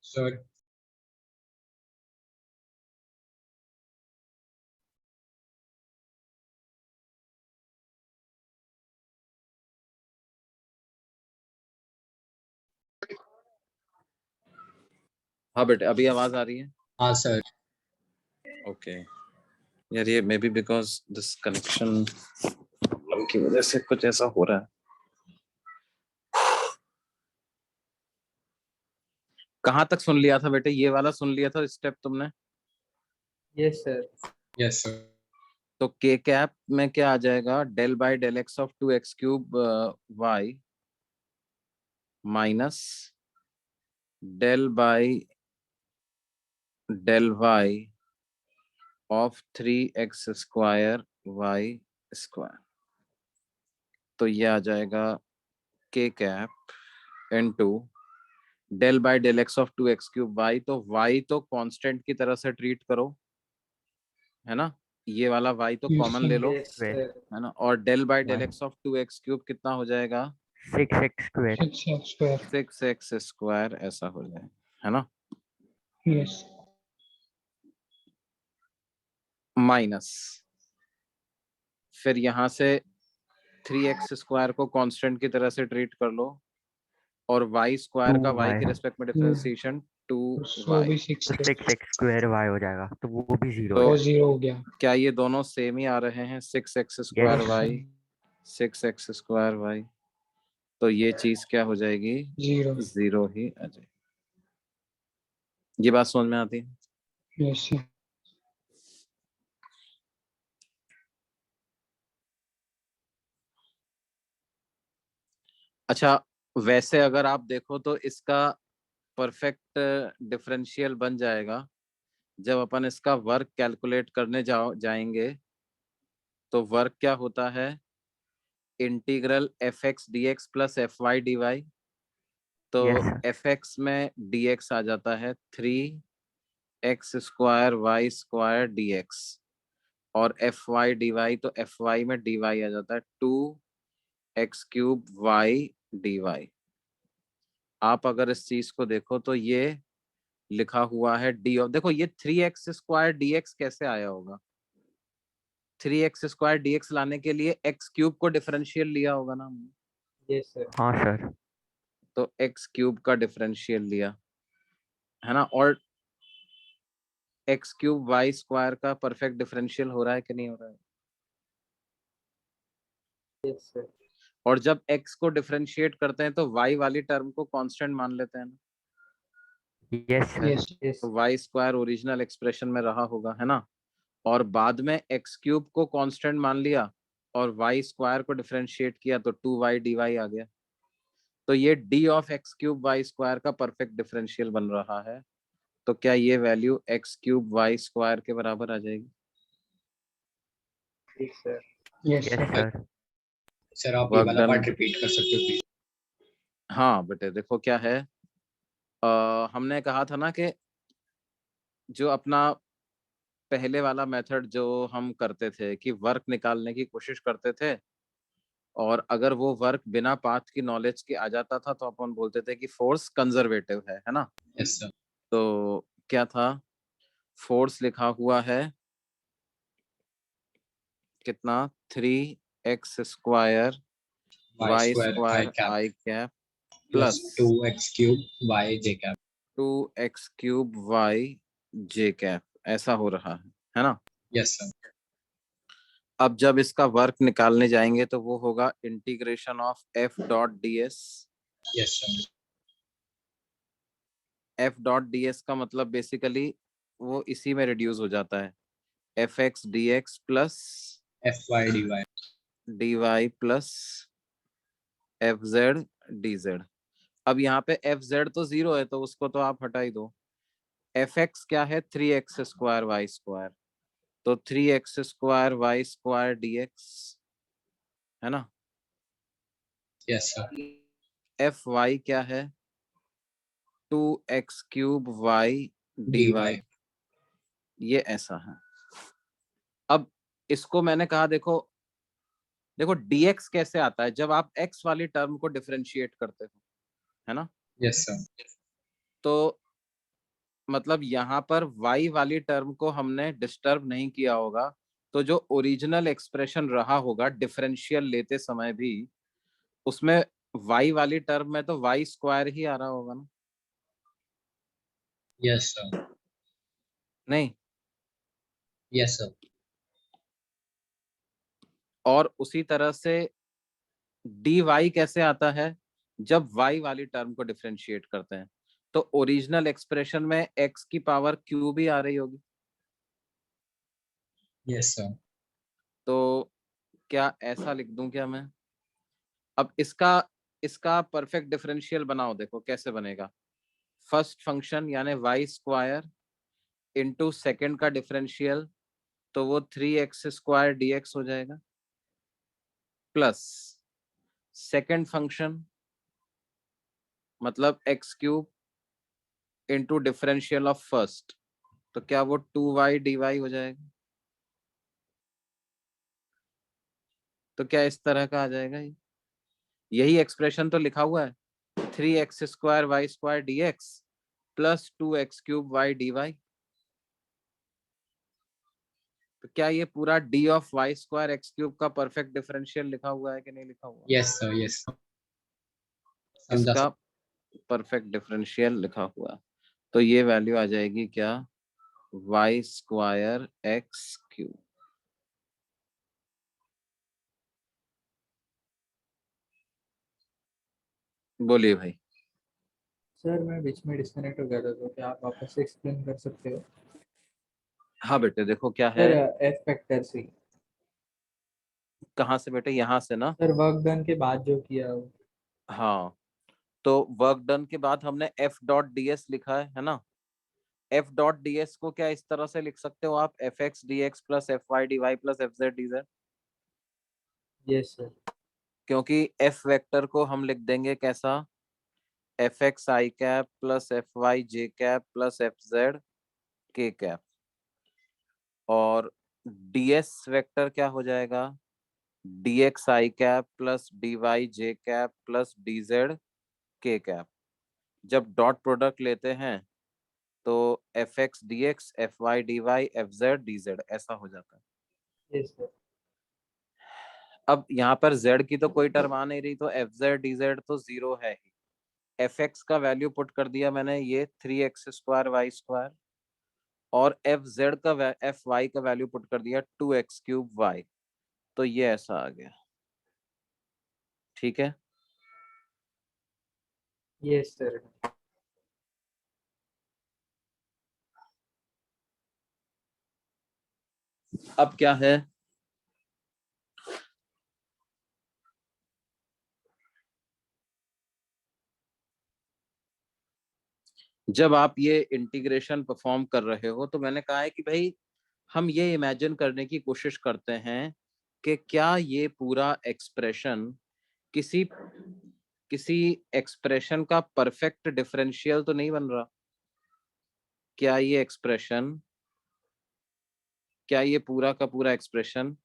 सर हाँ बेटे अभी आवाज आ रही है? हाँ सर। ओके यार ये may be because this connection problem की वजह से कुछ ऐसा हो रहा है। कहाँ तक सुन लिया था बेटे, ये वाला सुन लिया था स्टेप तुमने? Yes sir. Yes sir. तो के कैप में क्या आ जाएगा, del by del x of 2x³ y minus del by del y of 3x² y²। तो ये आ जाएगा k cap into del by del x of 2x³ y। तो y तो कांस्टेंट की तरह से ट्रीट करो, है ना, ये वाला y तो Yes, कॉमन sir. ले लो, यस सर। है ना, और del by del x of 2x³ कितना हो जाएगा, 6x²। 6x square. 6x² ऐसा हो जाए, है ना, Yes. माइनस फिर यहाँ से 3x² को कांस्टेंट की तरह से ट्रीट कर लो और y² का y 2y के रेस्पेक्ट में Two. Differentiation So 2y। भी 6 तो 6x² y हो जाएगा, तो वो भी 0 तो है। वो 0 हो गया। क्या ये दोनों सेम ही आ रहे हैं, 6x² yes y 6x² y? तो ये चीज क्या हो जाएगी, 0. 0 ही आ जाएगी। ये बात समझ में आती है? Yes, sir. अच्छा वैसे अगर आप देखो तो इसका परफेक्ट डिफरेंशियल बन जाएगा जब अपन इसका वर्क कैलकुलेट करने जाएंगे। तो वर्क क्या होता है, integral f x d x plus f y d y. तो यस सर। एफ एक्स में dx आ जाता है 3x² y² dx और एफ वाई डी वाई, तो एफ वाई में dy आ जाता है 2x³ y dy। आप अगर इस चीज को देखो तो ये लिखा हुआ है डी, और देखो ये 3x² dx कैसे आया होगा, 3x² dx लाने के लिए x³ को डिफरेंशियल लिया होगा ना हमने। Yes sir. हाँ सर। तो x³ का डिफरेंशियल लिया, है ना, और x³ y² का परफेक्ट डिफरेंशियल हो रहा है कि नहीं हो रहा है? Yes sir. और जब x को डिफरेंशिएट करते हैं तो y वाली टर्म को कांस्टेंट मान लेते हैं ना, yes sir. yes, Yes. Y square original expression में रहा होगा, है ना, और बाद में एक्स क्यूब को कांस्टेंट मान लिया और वाई स्क्वायर को डिफरेंशिएट किया तो 2y dy आ गया। तो ये d of x cube y square का परफेक्ट डिफरेंशियल बन रहा है। तो क्या ये value x cube y square के बराबर आ जाएगी? Yes, sir. yes, yes sir. Sir. Sir आप ये वर्क वाला डन। पार्ट रिपीट कर सकते हो प्लीज? हाँ बेटे देखो क्या है, हमने कहा था ना कि जो अपना पहले वाला मेथड जो हम करते थे कि वर्क निकालने की कोशिश करते थे, और अगर वो वर्क बिना पाथ की नॉलेज के आ जाता था तो अपन बोलते थे कि फोर्स कंजर्वेटिव है ना। Yes sir. तो क्या था, फोर्स लिखा हुआ है कितना, 3x² y y square i square cap i cap plus plus 2x cube y j cap. 2x³ y j cap, ऐसा हो रहा है ना। Yes sir. अब जब इसका वर्क निकालने जाएंगे तो वो होगा integration of f dot d s. Yes sir. F dot d s का मतलब बेसिकली वो इसी में रिड्यूस हो जाता है, f x d x plus f y d y. D y plus f z d z. अब यहाँ पे एफ जेड तो 0 है तो उसको तो आप हटा ही दो। एफ एक्स क्या है, 3x² वाई स्क्वायर, तो 3x² y square D x, है ना। Yes sir. एफ वाई क्या है, 2x³ y d d y, y. ये ऐसा है। अब इसको मैंने कहा देखो, देखो dx कैसे आता है, जब आप x वाली टर्म को डिफरेंशिएट करते हो, है ना। Yes sir. तो मतलब यहाँ पर y वाली टर्म को हमने डिस्टर्ब नहीं किया होगा, तो जो ओरिजिनल एक्सप्रेशन रहा होगा डिफरेंशियल लेते समय भी, उसमें y वाली टर्म में तो वाई स्क्वायर ही आ रहा होगा ना। Yes sir. नहीं, यस सर। और उसी तरह से dy कैसे आता है, जब y वाली टर्म को डिफरेंशिएट करते हैं तो ओरिजिनल एक्सप्रेशन में x की पावर q भी आ रही होगी। Yes sir. तो क्या ऐसा लिख दूं क्या मैं? अब इसका इसका परफेक्ट डिफरेंशियल बनाओ, देखो कैसे बनेगा। फर्स्ट फंक्शन यानी वाई स्क्वायर इंटू सेकेंड का डिफरेंशियल, तो वो 3x² dx हो जाएगा, प्लस सेकेंड फंक्शन मतलब x³ into differential of first, तो क्या वो 2y dy हो जाएगा। तो क्या इस तरह का आ जाएगा ये? यही एक्सप्रेशन तो लिखा हुआ है, 3x² y square dx plus 2x³ y dy। तो क्या ये पूरा d of y square x³ का परफेक्ट डिफरेंशियल लिखा हुआ है कि नहीं लिखा हुआ? Yes sir. Yes sir. समझा इसका सर। परफेक्ट डिफरेंशियल लिखा हुआ है। तो ये वैल्यू आ जाएगी क्या, वाई स्क्वायर x³। बोलिए भाई। सर मैं बीच में डिस्कनेक्ट हो गया था, तो क्या आप वापस से एक्सप्लेन कर सकते हो? हाँ बेटे देखो क्या है, सर एफ वेक्टर से। कहाँ से बेटे, यहाँ से ना। सर वर्क डन के बाद जो किया वो। हाँ, तो वर्क डन के बाद हमने एफ डॉट डी एस लिखा है ना। एफ डॉट डी एस को क्या इस तरह से लिख सकते हो आप, f x d x plus f y d y plus f z d z, yes sir. क्योंकि एफ वेक्टर को हम लिख देंगे कैसा, f x i cap plus f y j cap plus f z k cap, और ds vector क्या हो जाएगा, d x i cap plus d y j cap plus d z k cap. जब डॉट प्रोडक्ट लेते हैं तो f x d x f y d y f z d z ऐसा हो जाता है। Yes sir. अब यहाँ पर z की तो कोई टर्म आ नहीं रही, तो एफ जेड डी जेड तो 0 है ही। एफ एक्स का वैल्यू पुट कर दिया मैंने, ये 3x² वाई स्क्वायर, और एफ जेड का एफ वाई का वैल्यू पुट कर दिया 2x³ वाई, तो ये ऐसा आ गया। ठीक है, यस सर। अब क्या है, जब आप ये इंटीग्रेशन परफॉर्म कर रहे हो तो मैंने कहा है कि भाई हम ये इमेजिन करने की कोशिश करते हैं कि क्या ये पूरा एक्सप्रेशन किसी किसी एक्सप्रेशन का परफेक्ट डिफरेंशियल तो नहीं बन रहा। क्या ये एक्सप्रेशन, क्या ये पूरा का पूरा एक्सप्रेशन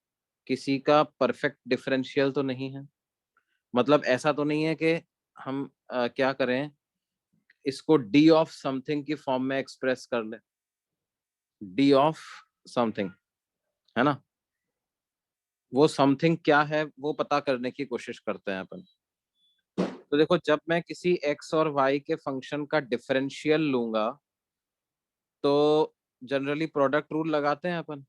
किसी का परफेक्ट डिफरेंशियल तो नहीं है। मतलब ऐसा तो नहीं है कि हम क्या करें, इसको डी ऑफ समथिंग की फॉर्म में एक्सप्रेस कर ले, डी ऑफ समथिंग, है ना। वो समथिंग क्या है वो पता करने की कोशिश करते हैं अपन। तो देखो, जब मैं किसी एक्स और वाई के फंक्शन का डिफरेंशियल लूंगा तो जनरली प्रोडक्ट रूल लगाते हैं अपन।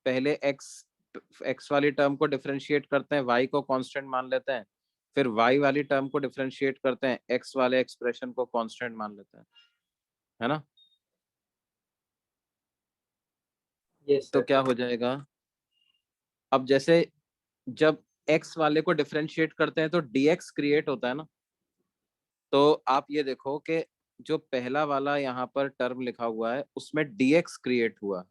पहले एक्स वाली टर्म को डिफरेंशिएट करते हैं, वाई को कांस्टेंट मान लेते हैं, फिर वाई वाली टर्म को डिफरेंशिएट करते हैं, एक्स वाले एक्सप्रेशन को कांस्टेंट मान लेते हैं, है ना। यस तो सर। क्या हो जाएगा, अब जैसे जब एक्स वाले को डिफरेंशिएट करते हैं तो dx क्रिएट होता है ना। तो आप ये देखो कि जो पहला वाला यहाँ पर टर्म लिखा हुआ है उसमें dx क्रिएट हुआ,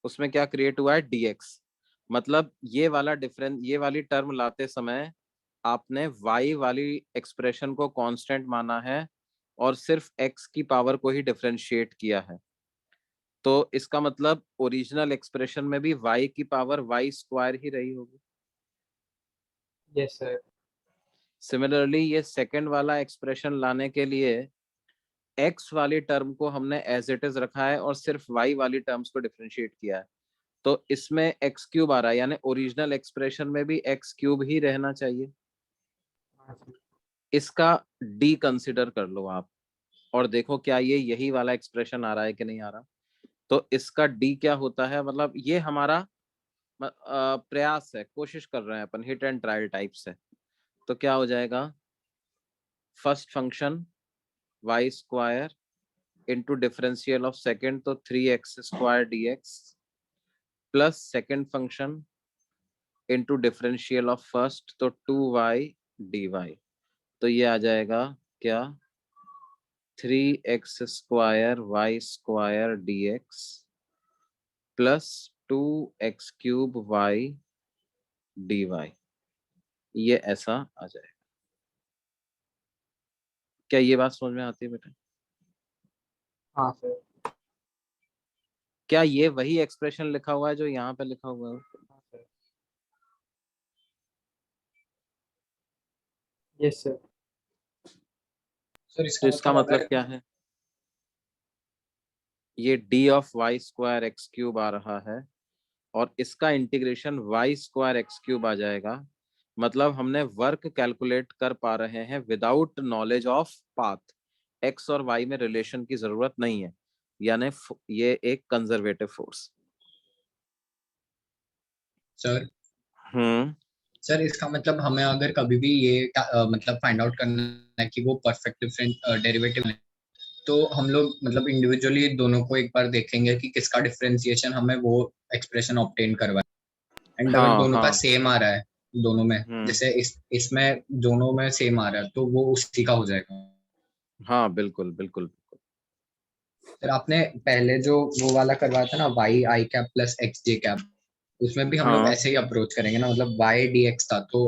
उसमें क्या क्रिएट हुआ है, dx। मतलब ये वाला डिफरेंस, ये वाली टर्म लाते समय आपने y वाली एक्सप्रेशन को कांस्टेंट माना है और सिर्फ x की पावर को ही डिफरेंशिएट किया है। तो इसका मतलब ओरिजिनल एक्सप्रेशन में भी y की पावर y स्क्वायर ही रही होगी। Yes sir. सिमिलरली ये सेकंड वाला एक्सप्रेशन लाने के लिए x वाली टर्म को हमने एज इट इज रखा है और सिर्फ y वाली टर्म्स को डिफरेंशिएट किया है। तो इसमें एक्स क्यूब आ रहा है, यानी ओरिजिनल एक्सप्रेशन में भी एक्स क्यूब ही रहना चाहिए। हाँ सर। इसका डी कंसिडर कर लो आप और देखो क्या ये यही वाला एक्सप्रेशन आ रहा है कि नहीं आ रहा। तो इसका डी क्या होता है, मतलब ये हमारा प्रयास है, कोशिश कर रहे हैं अपन, हिट एंड ट्रायल टाइप से। तो क्या हो जाएगा, first function y square into differential of second तो 3x square dx plus second function into differential of first तो 2y dy। तो ये आ जाएगा क्या, 3x square y square dx plus 2x cube y dy। ये ऐसा आ जाएगा। क्या ये बात समझ में आती है बेटा? हाँ सर। क्या ये वही एक्सप्रेशन लिखा हुआ है जो यहाँ पे लिखा हुआ है? हाँ सर। Yes sir. सर तो इसका इसका मतलब मतलब अगर क्या है, ये d of y square x cube आ रहा है और इसका integration y square x cube आ जाएगा। मतलब हमने वर्क कैलकुलेट कर पा रहे हैं without knowledge of path. X और वाई में रिलेशन की जरूरत नहीं है, यानी ये एक conservative force. Sir hmm sir इसका मतलब हमें अगर कभी भी ये मतलब फाइंड आउट करना है कि वो परफेक्ट डिफरेंट डेरिवेटिव है, तो हम लोग मतलब इंडिविजुअली दोनों को एक बार देखेंगे कि किसका डिफरेंशिएशन हमें वो एक्सप्रेशन ऑब्टेन करवाए। एंड अगर हाँ दोनों का हाँ। सेम आ रहा है, दोनों में हम्म जैसे इसमें दोनों में सेम आ रहा है तो वो उसी का हो जाएगा। हाँ बिल्कुल बिल्कुल। फिर आपने पहले जो वो वाला करवाया था ना Y i cap plus x j cap, उसमें भी हम लोग हाँ ऐसे ही अप्रोच करेंगे ना, मतलब वाई डी एक्स था तो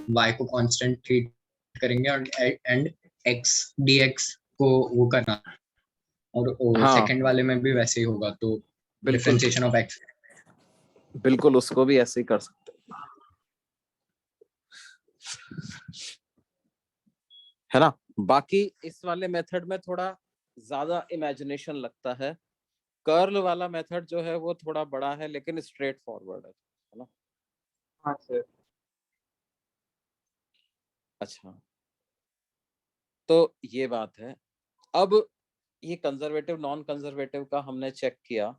वाई को कांस्टेंट ट्रीट करेंगे और एंड एक्स डी एक्स को वो करना, और हाँ सेकंड वाले में भी वैसे ही होगा तो बिल्कुल डिफरेंशिएशन ऑफ एक्स। बिल्कुल, उसको भी ऐसे ही कर सकते है ना। बाकी इस वाले मेथड में थोड़ा ज्यादा इमेजिनेशन लगता है। कर्ल वाला मेथड जो है वो थोड़ा बड़ा है लेकिन स्ट्रेट फॉरवर्ड है ना। हाँ सर। अच्छा, तो ये बात है। अब ये कंजर्वेटिव नॉन कंजर्वेटिव का हमने चेक किया।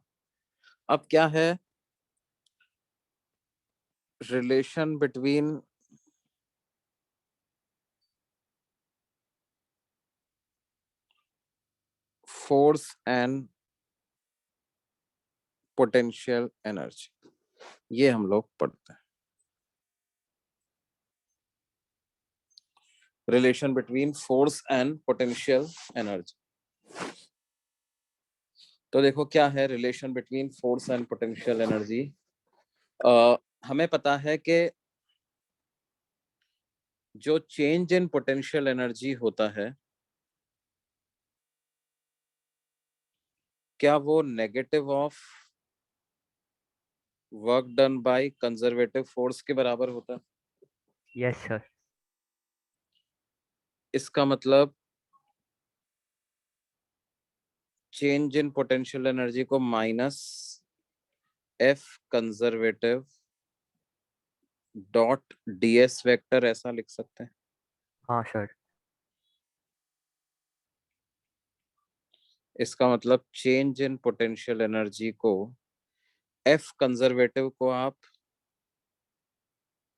अब क्या है, relation between force and potential energy, ये हम लोग पढ़ते हैं। Relation between force and potential energy. तो देखो क्या है relation between force and potential energy. हमें पता है कि जो चेंज इन पोटेंशियल एनर्जी होता है, क्या वो negative of work done by conservative force के बराबर होता है? Yes sir. इसका मतलब चेंज इन पोटेंशियल एनर्जी को minus F conservative dot ds vector ऐसा लिख सकते हैं। हाँ सर। इसका मतलब चेंज इन पोटेंशियल एनर्जी को एफ कंजर्वेटिव को आप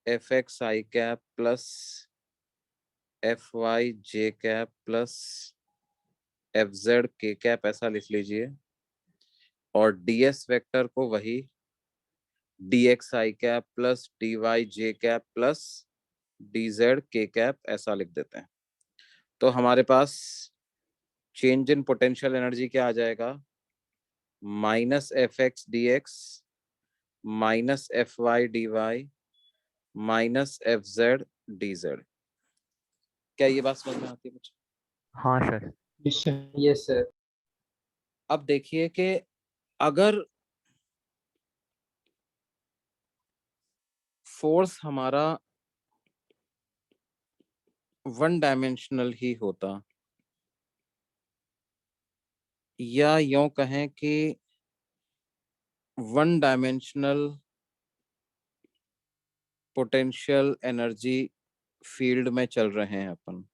f x i cap plus f y j cap plus f z k cap ऐसा लिख लीजिए, और डीएस वेक्टर को वही D x i cap plus d y j cap plus d z k cap ऐसा लिख देते हैं। तो हमारे पास चेंज इन पोटेंशियल एनर्जी क्या आ जाएगा? Minus f x d x minus f y d y minus f z d z. क्या ये बात समझ में आती है मुझे? हाँ सर। Yes sir. अब देखिए कि अगर फोर्स हमारा वन डायमेंशनल ही होता, या यूं कहें कि one dimensional potential energy field में चल रहे हैं अपन,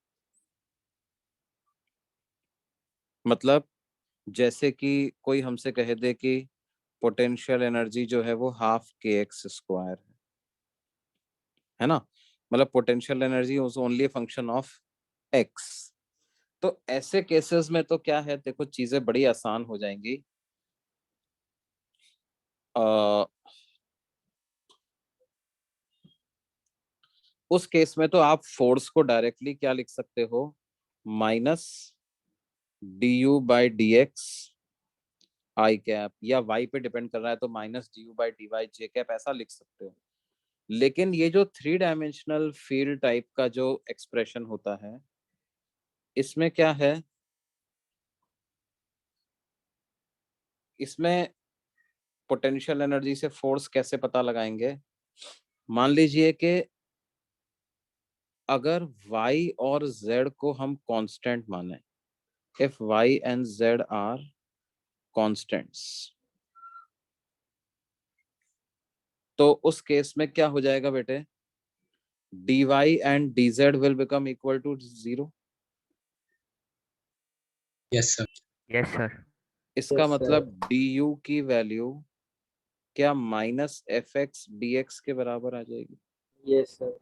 मतलब जैसे कि कोई हमसे कह दे कि पोटेंशियल एनर्जी जो है वो हाफ के एक्स स्क्वायर है ना, मतलब potential energy is only function of x. तो ऐसे केसेस में तो क्या है, देखो चीजें बड़ी आसान हो जाएंगी। उस केस में तो आप फोर्स को डायरेक्टली क्या लिख सकते हो, minus d u by d x i cap, या वाई पे डिपेंड कर रहा है तो minus d u by d y j cap ऐसा लिख सकते हो। लेकिन ये जो थ्री डायमेंशनल फील्ड टाइप का जो एक्सप्रेशन होता है, इसमें क्या है, इसमें पोटेंशियल एनर्जी से फोर्स कैसे पता लगाएंगे? मान लीजिए कि अगर y और z को हम कांस्टेंट माने, if y and z are constants, तो उस केस में क्या हो जाएगा बेटे, dy and dz will become equal to 0। Yes sir. Yes sir. इसका Yes, sir. मतलब du की वैल्यू क्या minus f x d x के बराबर आ जाएगी, यस सर।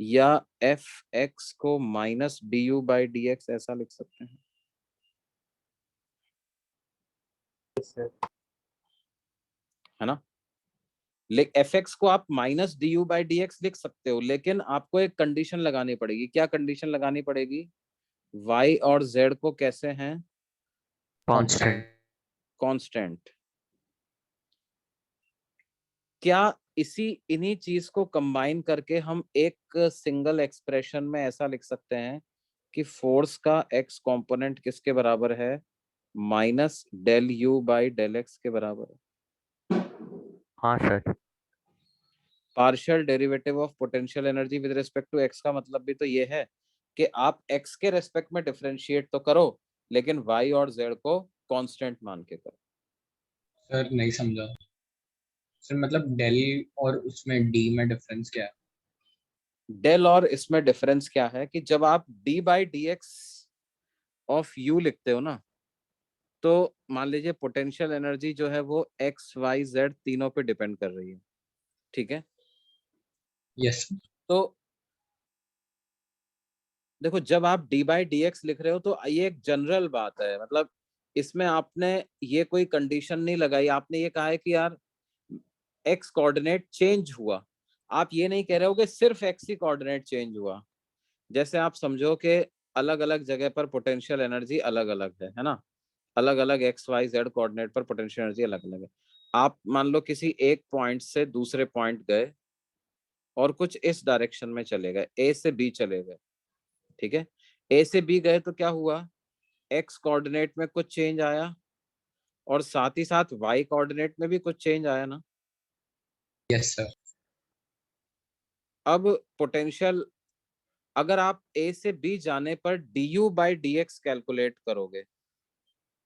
या एफ एक्स को minus d u by d x ऐसा लिख सकते हैं। Yes sir. है ना, लेकिन एफ एक्स को आप minus d u by d x लिख सकते हो, लेकिन आपको एक कंडीशन लगानी पड़ेगी। क्या कंडीशन लगानी पड़ेगी? y और z को कैसे हैं? कांस्टेंट। कांस्टेंट। क्या इन्हीं चीज को कंबाइन करके हम एक सिंगल एक्सप्रेशन में ऐसा लिख सकते हैं कि फोर्स का x कंपोनेंट किसके बराबर है? Minus del u by del x के बराबर है। हाँ sir. Partial derivative of potential energy with respect to x का मतलब भी तो ये है कि आप x के रेस्पेक्ट में डिफरेंशिएट तो करो, लेकिन y और z को कांस्टेंट मान के करो। सर नहीं समझा सर, मतलब डेल और उसमें डी में डिफरेंस क्या है? डेल और इसमें डिफरेंस क्या है कि जब आप d by d x of u लिखते हो ना, तो मान लीजिए पोटेंशियल एनर्जी जो है वो x y z तीनों पे डिपेंड कर रही है, ठीक है। यस। तो देखो जब आप d बाई डी एक्स लिख रहे हो तो ये एक जनरल बात है, मतलब इसमें आपने ये कोई कंडीशन नहीं लगाई, आपने ये कहा है कि यार एक्स कोऑर्डिनेट चेंज हुआ। आप ये नहीं कह रहे हो कि सिर्फ एक्स ही कोऑर्डिनेट चेंज हुआ। जैसे आप समझो कि अलग अलग जगह पर पोटेंशियल एनर्जी अलग अलग है ना, अलग अलग एक्स वाई जेड कोऑर्डिनेट पर पोटेंशियल एनर्जी अलग अलग है। आप मान लो किसी एक पॉइंट से दूसरे पॉइंट गए और कुछ इस डायरेक्शन में चले गए, ए से बी चले गए, ठीक है। ए से बी गए तो क्या हुआ, एक्स कोऑर्डिनेट में कुछ चेंज आया और साथ ही साथ वाई कोऑर्डिनेट में भी कुछ चेंज आया ना। Yes sir. अब पोटेंशियल, अगर आप ए से बी जाने पर D u by d x calculate करोगे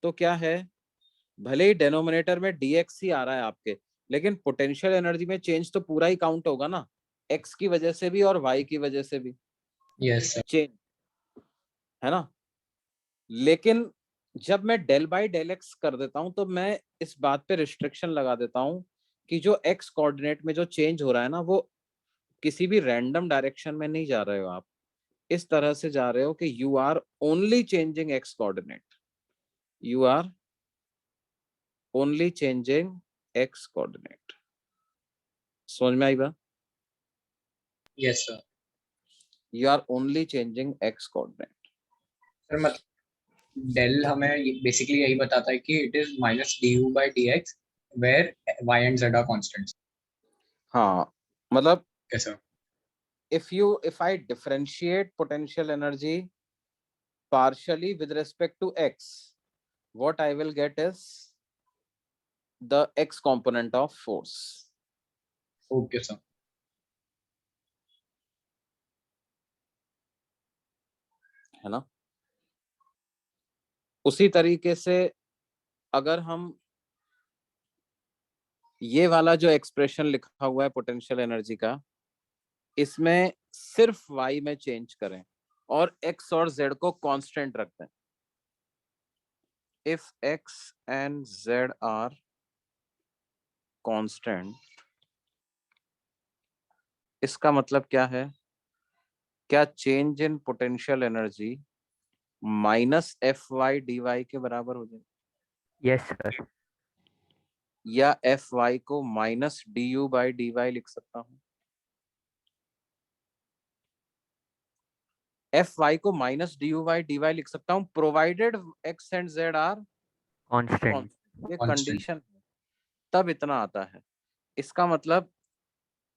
तो क्या है, भले ही डेनोमिनेटर में dx ही आ रहा है आपके, लेकिन पोटेंशियल एनर्जी में चेंज तो पूरा ही काउंट होगा ना, x की वजह से भी और y की वजह से भी यस सर। चेंज, है ना। लेकिन जब मैं डेल बाई डेल एक्स कर देता हूं तो मैं इस बात पे रिस्ट्रिक्शन लगा देता हूं कि जो x कोऑर्डिनेट में जो चेंज हो रहा है ना, वो किसी भी रैंडम डायरेक्शन में नहीं जा रहे हो आप, इस तरह से जा रहे हो कि you are only changing x coordinate, you are only changing x coordinate. समझ में आई बात? Yes sir. You are only changing x coordinate. Sir मतलब डेल हमें बेसिकली यही बताता है कि it is minus d u by d x where y and z are constants. हाँ, मतलब कैसा? if I differentiate potential energy partially with respect to x, what I will get is the x component of force. Okay sir. है ना। उसी तरीके से अगर हम ये वाला जो एक्सप्रेशन लिखा हुआ है पोटेंशियल एनर्जी का, इसमें सिर्फ y में चेंज करें और x और z को कांस्टेंट रखते हैं। If x and z are constant, इसका मतलब क्या है, क्या change in potential energy minus f y d y के बराबर हो जाए, यस सर। या एफ वाई को minus d u by d y लिख सकता हूं, एफ वाई को minus d u by d y लिख सकता हूं provided x and z are constant. ये कांस्टेंट। कंडीशन है, तब इतना आता है। इसका मतलब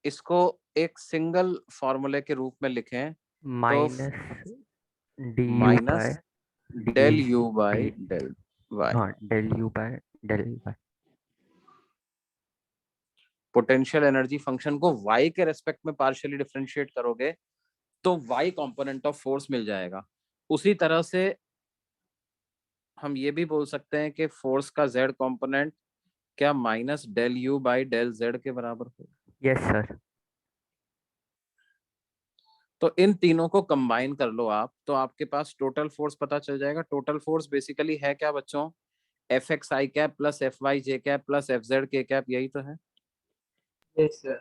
इसको एक सिंगल फॉर्मूले के रूप में लिखें तो minus d u by minus del u by del y. हाँ, del u by del y. Potential energy function को y के रेस्पेक्ट में पार्शियली डिफरेंशिएट करोगे तो y कंपोनेंट ऑफ फोर्स मिल जाएगा। उसी तरह से हम ये भी बोल सकते हैं कि फोर्स का z कंपोनेंट क्या minus del u by del z के बराबर हो। Yes sir. तो इन तीनों को कंबाइन कर लो आप, तो आपके पास टोटल फोर्स पता चल जाएगा। टोटल फोर्स बेसिकली है क्या बच्चों, f x i cap plus f y j cap plus f z k cap, यही तो है। Yes, sir.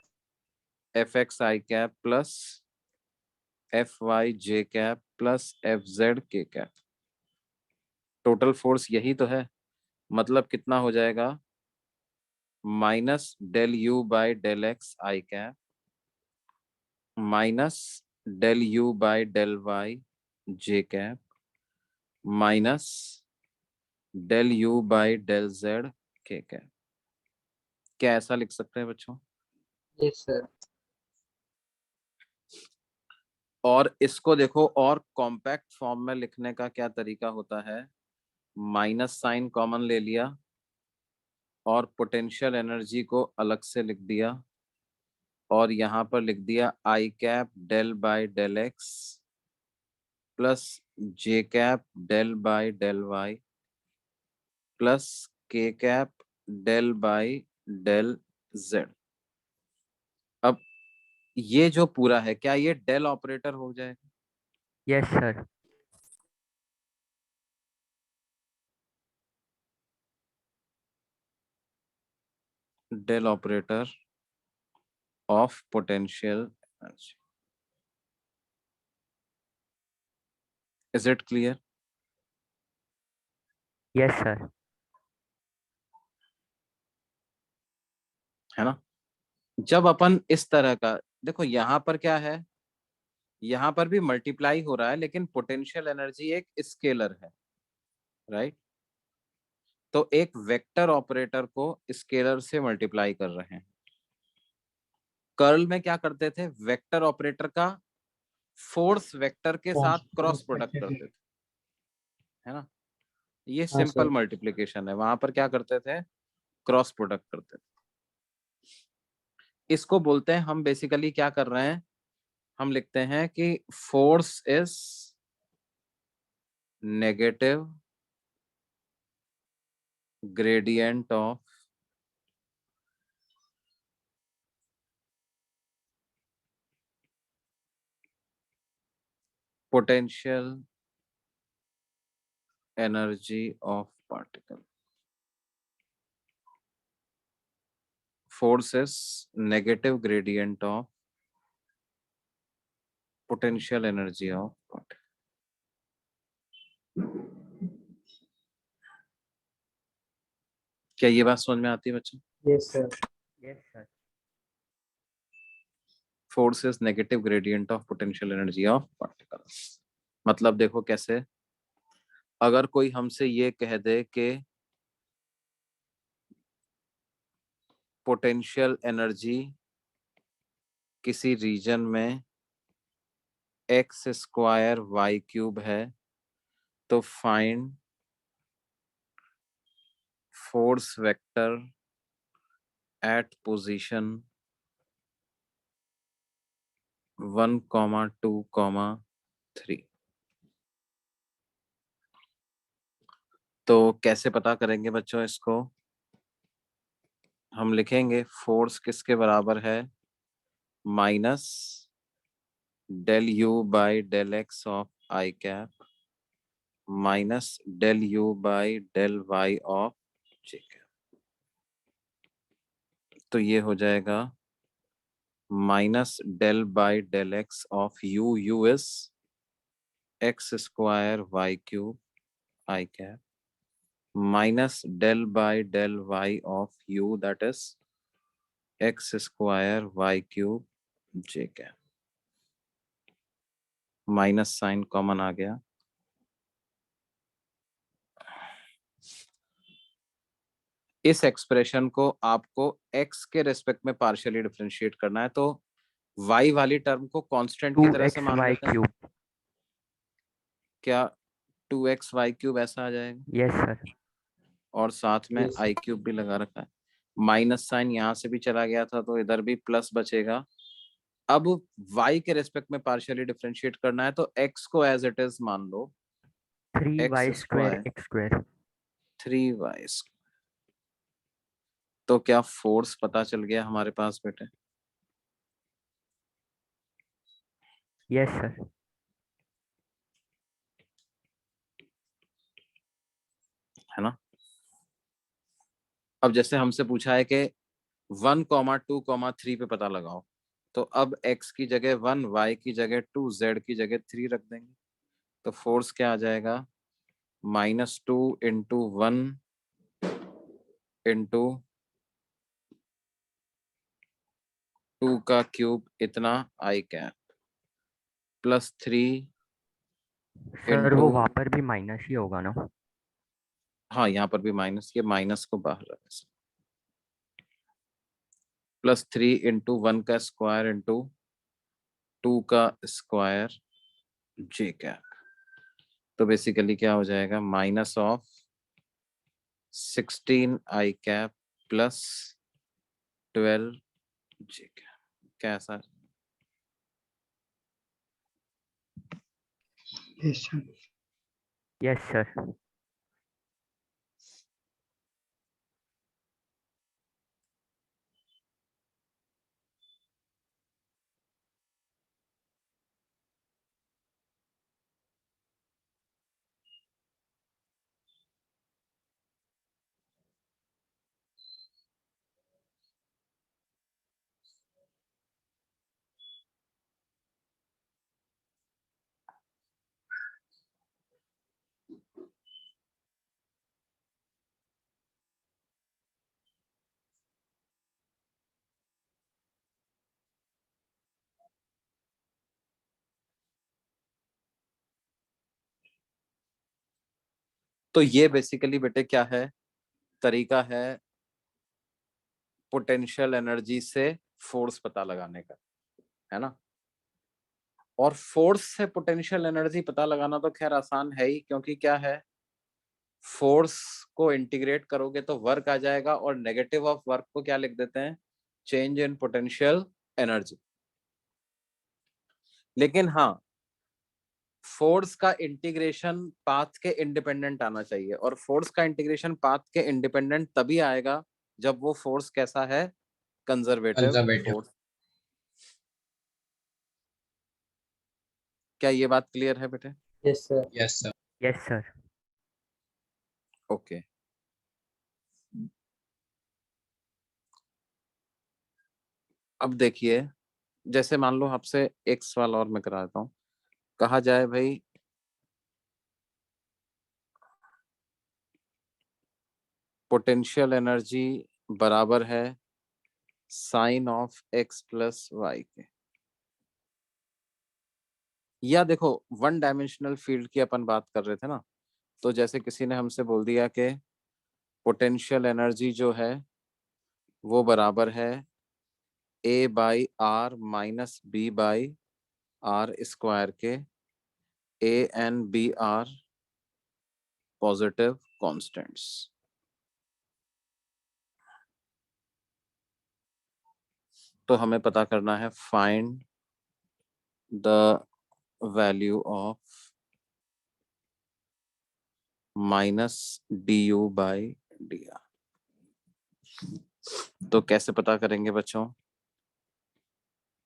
F x i cap plus f y j cap plus f z k cap, total force यही तो है। मतलब कितना हो जाएगा, minus del u by del x i cap minus del u by del y j cap minus del u by del z k cap. क्या ऐसा लिख सकते हैं बच्चों? Yes, sir. और इसको देखो, और कॉम्पैक्ट फॉर्म में लिखने का क्या तरीका होता है, माइनस साइन कॉमन ले लिया और पोटेंशियल एनर्जी को अलग से लिख दिया और यहाँ पर लिख दिया i cap del by del x plus j cap del by del y plus k cap del by del z. अब ये जो पूरा है, क्या ये डेल ऑपरेटर हो जाएगा? Yes sir. Del operator of potential energy. Is it clear? Yes sir. है ना? जब अपन इस तरह का, देखो यहाँ पर क्या है, यहाँ पर भी मल्टीप्लाई हो रहा है लेकिन पोटेंशियल एनर्जी एक स्केलर है, राइट? तो एक वेक्टर ऑपरेटर को स्केलर से मल्टीप्लाई कर रहे हैं। कर्ल में क्या करते थे, वेक्टर ऑपरेटर का फोर्स वेक्टर के साथ क्रॉस प्रोडक्ट करते थे, है ना? ये हाँ सिंपल सर। मल्टीप्लिकेशन है, वहां पर क्या करते थे, क्रॉस प्रोडक्ट करते थे। इसको बोलते हैं, हम बेसिकली क्या कर रहे हैं, हम लिखते हैं कि force is negative gradient of potential energy of particle. Force is negative gradient of potential energy of particle. क्या ये बात समझ में आती है बच्चों? Yes sir. Yes sir. Force is negative gradient of potential energy of particle. मतलब देखो कैसे, अगर कोई हमसे ये कह दे कि पोटेंशियल एनर्जी किसी रीजन में एक्स स्क्वायर वाई क्यूब है, तो find force vector eight position 1,2,3। तो कैसे पता करेंगे बच्चों इसको? हम लिखेंगे फोर्स किसके बराबर है, minus del u by del x of i cap minus del u by del y of j cap. तो ये हो जाएगा minus del by del x of u, u is x square y cube i cap minus del by del y of u, that is x square y cube j cap. Minus sign common आ गया। इस expression को आपको x के respect में partially differentiate करना है, तो y वाली टर्म को कांस्टेंट की तरह से 2x मान वाई लेते हैं। क्यूब। क्या 2x वाई क्यूब ऐसा आ जाएगा? Yes sir. और साथ में Yes. आई क्यूब भी लगा रखा है। माइनस साइन यहाँ से भी चला गया था तो इधर भी प्लस बचेगा। अब y के रेस्पेक्ट में पार्शियली डिफरेंशिएट करना है तो x को एज इट इज मान लो, 3y x square square x square. 3y square. तो क्या फोर्स पता चल गया हमारे पास बेटे? Yes sir. है ना? अब जैसे हमसे पूछा है कि 1,2,3 पे पता लगाओ, तो अब x की जगह 1, y की जगह 2, z की जगह 3 रख देंगे। तो फोर्स क्या आ जाएगा, -2 इंटू 1 इंटू 2 का क्यूब इतना आई कैप प्लस 3 सर इंटू, वो वहाँ पर भी माइनस ही होगा ना? हाँ यहाँ पर भी माइनस, ये माइनस को बाहर रखें, प्लस 3 इंटू 1 का स्क्वायर इंटू 2 का स्क्वायर जे कैप। तो बेसिकली क्या हो जाएगा, minus of 16 I cap plus 12 J cap. कैसा? Yes, sir. Yes sir. तो ये बेसिकली बेटे क्या है, तरीका है पोटेंशियल एनर्जी से फोर्स पता लगाने का, है ना। और फोर्स से पोटेंशियल एनर्जी पता लगाना तो खैर आसान है ही, क्योंकि क्या है, फोर्स को इंटीग्रेट करोगे तो वर्क आ जाएगा, और नेगेटिव ऑफ वर्क को क्या लिख देते हैं, चेंज इन पोटेंशियल एनर्जी। लेकिन हाँ, फोर्स का इंटीग्रेशन पाथ के इंडिपेंडेंट आना चाहिए, और फोर्स का इंटीग्रेशन पाथ के इंडिपेंडेंट तभी आएगा जब वो फोर्स कैसा है, कंजर्वेटिव कंजर्वेटिव। फोर्स। क्या ये बात क्लियर है बेटे? Yes sir. Yes sir. Yes sir. Okay. अब देखिए, जैसे मान लो आपसे एक सवाल और मैं करा देता हूँ, कहा जाए भाई पोटेंशियल एनर्जी बराबर है sine of x plus y के, या देखो वन डायमेंशनल फील्ड की अपन बात कर रहे थे ना, तो जैसे किसी ने हमसे बोल दिया कि पोटेंशियल एनर्जी जो है वो बराबर है a by r minus b by r square के, a and b are positive constants. तो हमें पता करना है find the value of minus d u by d r. तो कैसे पता करेंगे बच्चों,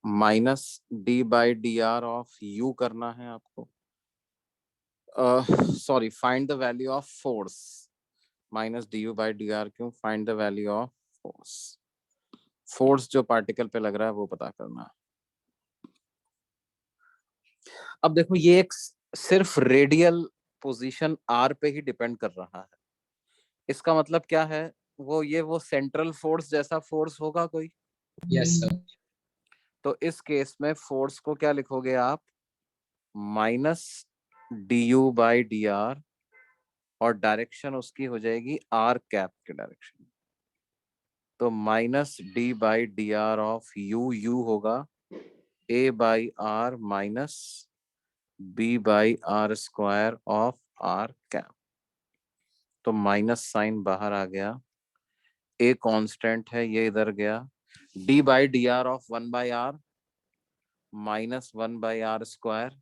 minus d by d r of u करना है आपको, sorry, find the value of force, minus d u by d r क्यों, find the value of force, force जो पार्टिकल पे लग रहा है वो पता करना है। अब देखो ये एक सिर्फ रेडियल पोजीशन आर पे ही डिपेंड कर रहा है, इसका मतलब क्या है, वो सेंट्रल फोर्स जैसा फोर्स होगा कोई। Yes sir. तो इस केस में फोर्स को क्या लिखोगे आप, minus d u by d r, और डायरेक्शन उसकी हो जाएगी आर कैप के डायरेक्शन। तो minus d by d r of u, u होगा a by r minus b by r square of r cap. तो माइनस साइन बाहर आ गया, ए कांस्टेंट है ये इधर गया, d by d r of one by r minus one by r square,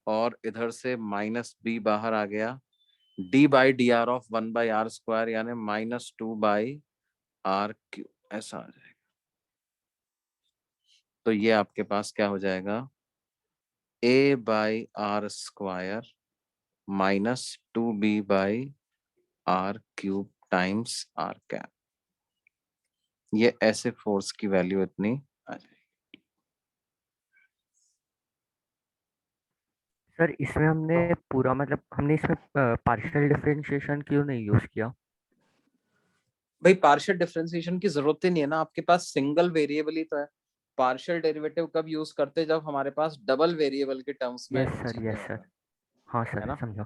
और इधर से माइनस बी बाहर आ गया, d by d r of one by r square यानी minus two by r cube, ऐसा आ जाएगा। तो ये आपके पास क्या हो जाएगा, a by r square minus two b by r cube times r cap. ये ऐसे फोर्स की वैल्यू इतनी आ जाएगी। सर इसमें हमने पूरा मतलब हमने इसमें पार्शियल डिफरेंशिएशन क्यों नहीं यूज किया? भाई पार्शियल डिफरेंशिएशन की जरूरत ही नहीं है ना, आपके पास सिंगल वेरिएबल ही तो है। पार्शियल डेरिवेटिव कब यूज करते हैं, जब हमारे पास डबल वेरिएबल के टर्म्स में यस सर, चीजें यस होती सर। हैं, हाँ है सर, ना। समझा।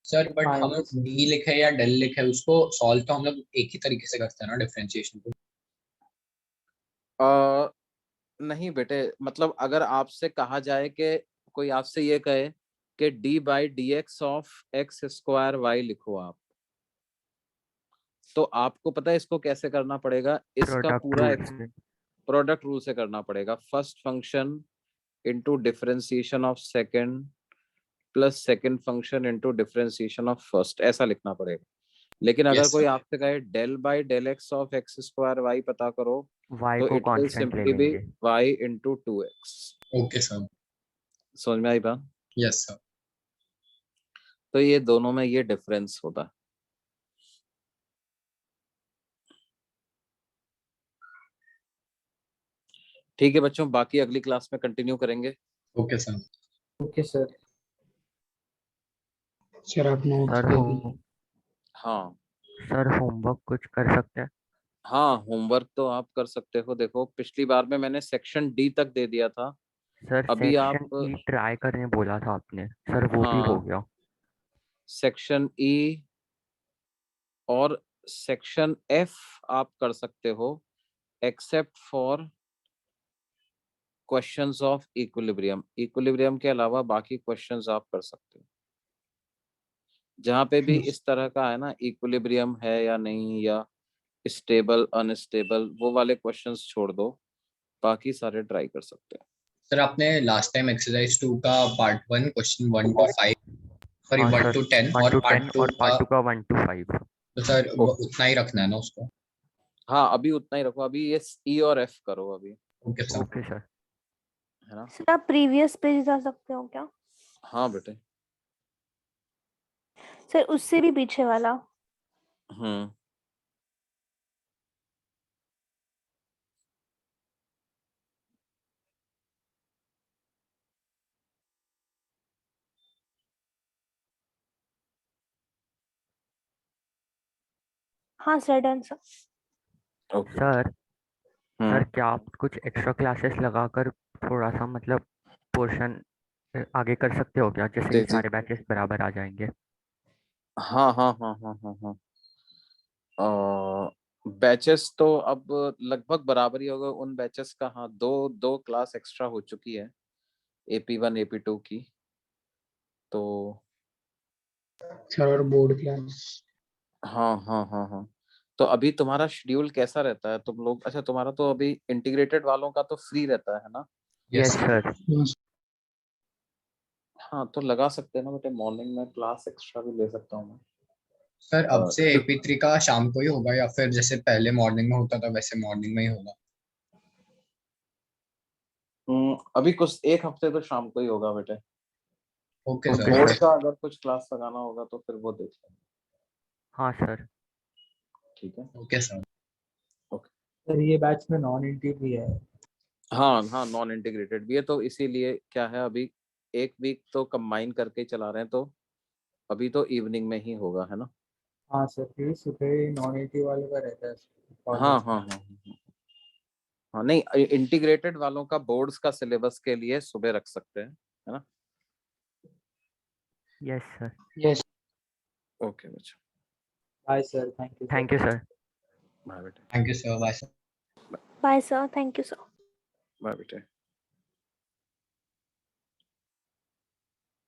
सर बट हम Minus. डी लिखे या डेल लिखे उसको सॉल्व तो हम लोग एक ही तरीके से करते हैं ना डिफरेंशिएशन को। नहीं बेटे, मतलब अगर आपसे कहा जाए कि कोई आपसे ये कहे कि d by d x of x square y लिखो आप, तो आपको पता है इसको कैसे करना पड़ेगा, इसका प्रोडक्ट पूरा रूल से। प्रोडक्ट रूल से करना पड़ेगा। First function into differentiation of second plus second function into differentiation of first, ऐसा लिखना पड़ेगा। लेकिन अगर Yes, कोई sir. आपसे कहे del by del x of x square y पता करो, y तो को इट विल कांस्टेंट ले सिंपली बी लेंगे। Y into two x. Okay sir. समझ में आई बात? Yes sir. तो ये दोनों में ये डिफरेंस होता है। ठीक है बच्चों, बाकी अगली क्लास में कंटिन्यू करेंगे। Okay sir. Okay sir. Sir आप नोट्स सर दे होम दीजिए। हाँ सर होमवर्क कुछ कर सकते हैं? हाँ, होमवर्क तो आप कर सकते हो। देखो पिछली बार में मैंने सेक्शन डी तक दे दिया था, सर अभी आप सेक्शन ई ट्राई करने बोला था आपने, सर वो भी हो हाँ गया। सेक्शन ई और सेक्शन एफ आप कर सकते हो except for questions of equilibrium. Equilibrium के अलावा बाकी क्वेश्चंस आप कर सकते हो। जहाँ पे भी इस तरह का है ना, इक्विलिब्रियम है या नहीं, या स्टेबल अनस्टेबल, वो वाले क्वेश्चंस छोड़ दो, बाकी सारे ट्राई कर सकते हैं। सर आपने लास्ट टाइम एक्सरसाइज 2 का पार्ट 1 क्वेश्चन 1 to 5 सॉरी हाँ 1 सर, to 10 1 और to पार्ट 10 2 और का, पार्ट 2 का 1 to 5। तो सर ओके उतना ही रखना है ना उसको? हाँ, अभी उतना ही रखो, अभी ये ई और एफ करो अभी, ओके सर। Okay sir. है ना। सर आप प्रीवियस पेज जा सकते हो क्या? हाँ बेटे। सर उससे भी पीछे वाला। हम्म। हाँ सर, done sir. Okay. Sir hmm. क्या आप कुछ एक्स्ट्रा क्लासेस लगाकर थोड़ा सा मतलब पोर्शन आगे कर सकते हो क्या, जैसे कि तेजी। सारे बैचेस बराबर आ जाएंगे? हाँ हाँ हाँ हाँ हाँ हाँ। बैचेस तो अब लगभग बराबर ही होगा उन बैचेस का। हाँ, दो दो क्लास एक्स्ट्रा हो चुकी है, AP1 AP2 की। तो सर और बोर्ड क्लास। हाँ हाँ हाँ हाँ। तो अभी तुम्हारा शेड्यूल कैसा रहता है तुम लोग? अच्छा, तुम्हारा तो अभी इंटीग्रेटेड वालों का तो फ्री रहता है ना। Yes yes sir. हाँ, तो लगा सकते हैं ना बेटे, मॉर्निंग में क्लास एक्स्ट्रा भी ले सकता हूँ मैं। सर अब से क्यों- AP3 का शाम को ही होगा या फिर जैसे पहले मॉर्निंग में होता था वैसे मॉर्निंग में ही होगा? अभी कुछ एक हफ्ते तो शाम को ही होगा बेटे। ओके और ओके सर। Board sir. का अगर कुछ क्लास लगाना होगा तो फिर वो देख लेंगे। हाँ सर। ठीक है। Okay sir. ओके। सर ये बैच में नॉन इंटी भी है। हाँ हाँ, नॉन इंटीग्रेटेड भी है, तो इसीलिए क्या है, अभी एक वीक तो कंबाइन करके चला रहे हैं, तो अभी तो इवनिंग में ही होगा, है ना। हाँ सर, फिर सुबह नॉन इंटी वाले का रहता है हाँ कॉलेज हाँ में। हाँ हाँ। हाँ नहीं, इंटीग्रेटेड वालों का बोर्ड्स का सिलेबस के लिए सुबह रख सकते हैं, है ना। Yes sir. यस। ओके बच्चा। Bye sir, thank you sir. Thank you sir. Bye बेटे। Thank you sir. Bye sir. Bye sir, thank you sir. Bye बेटे।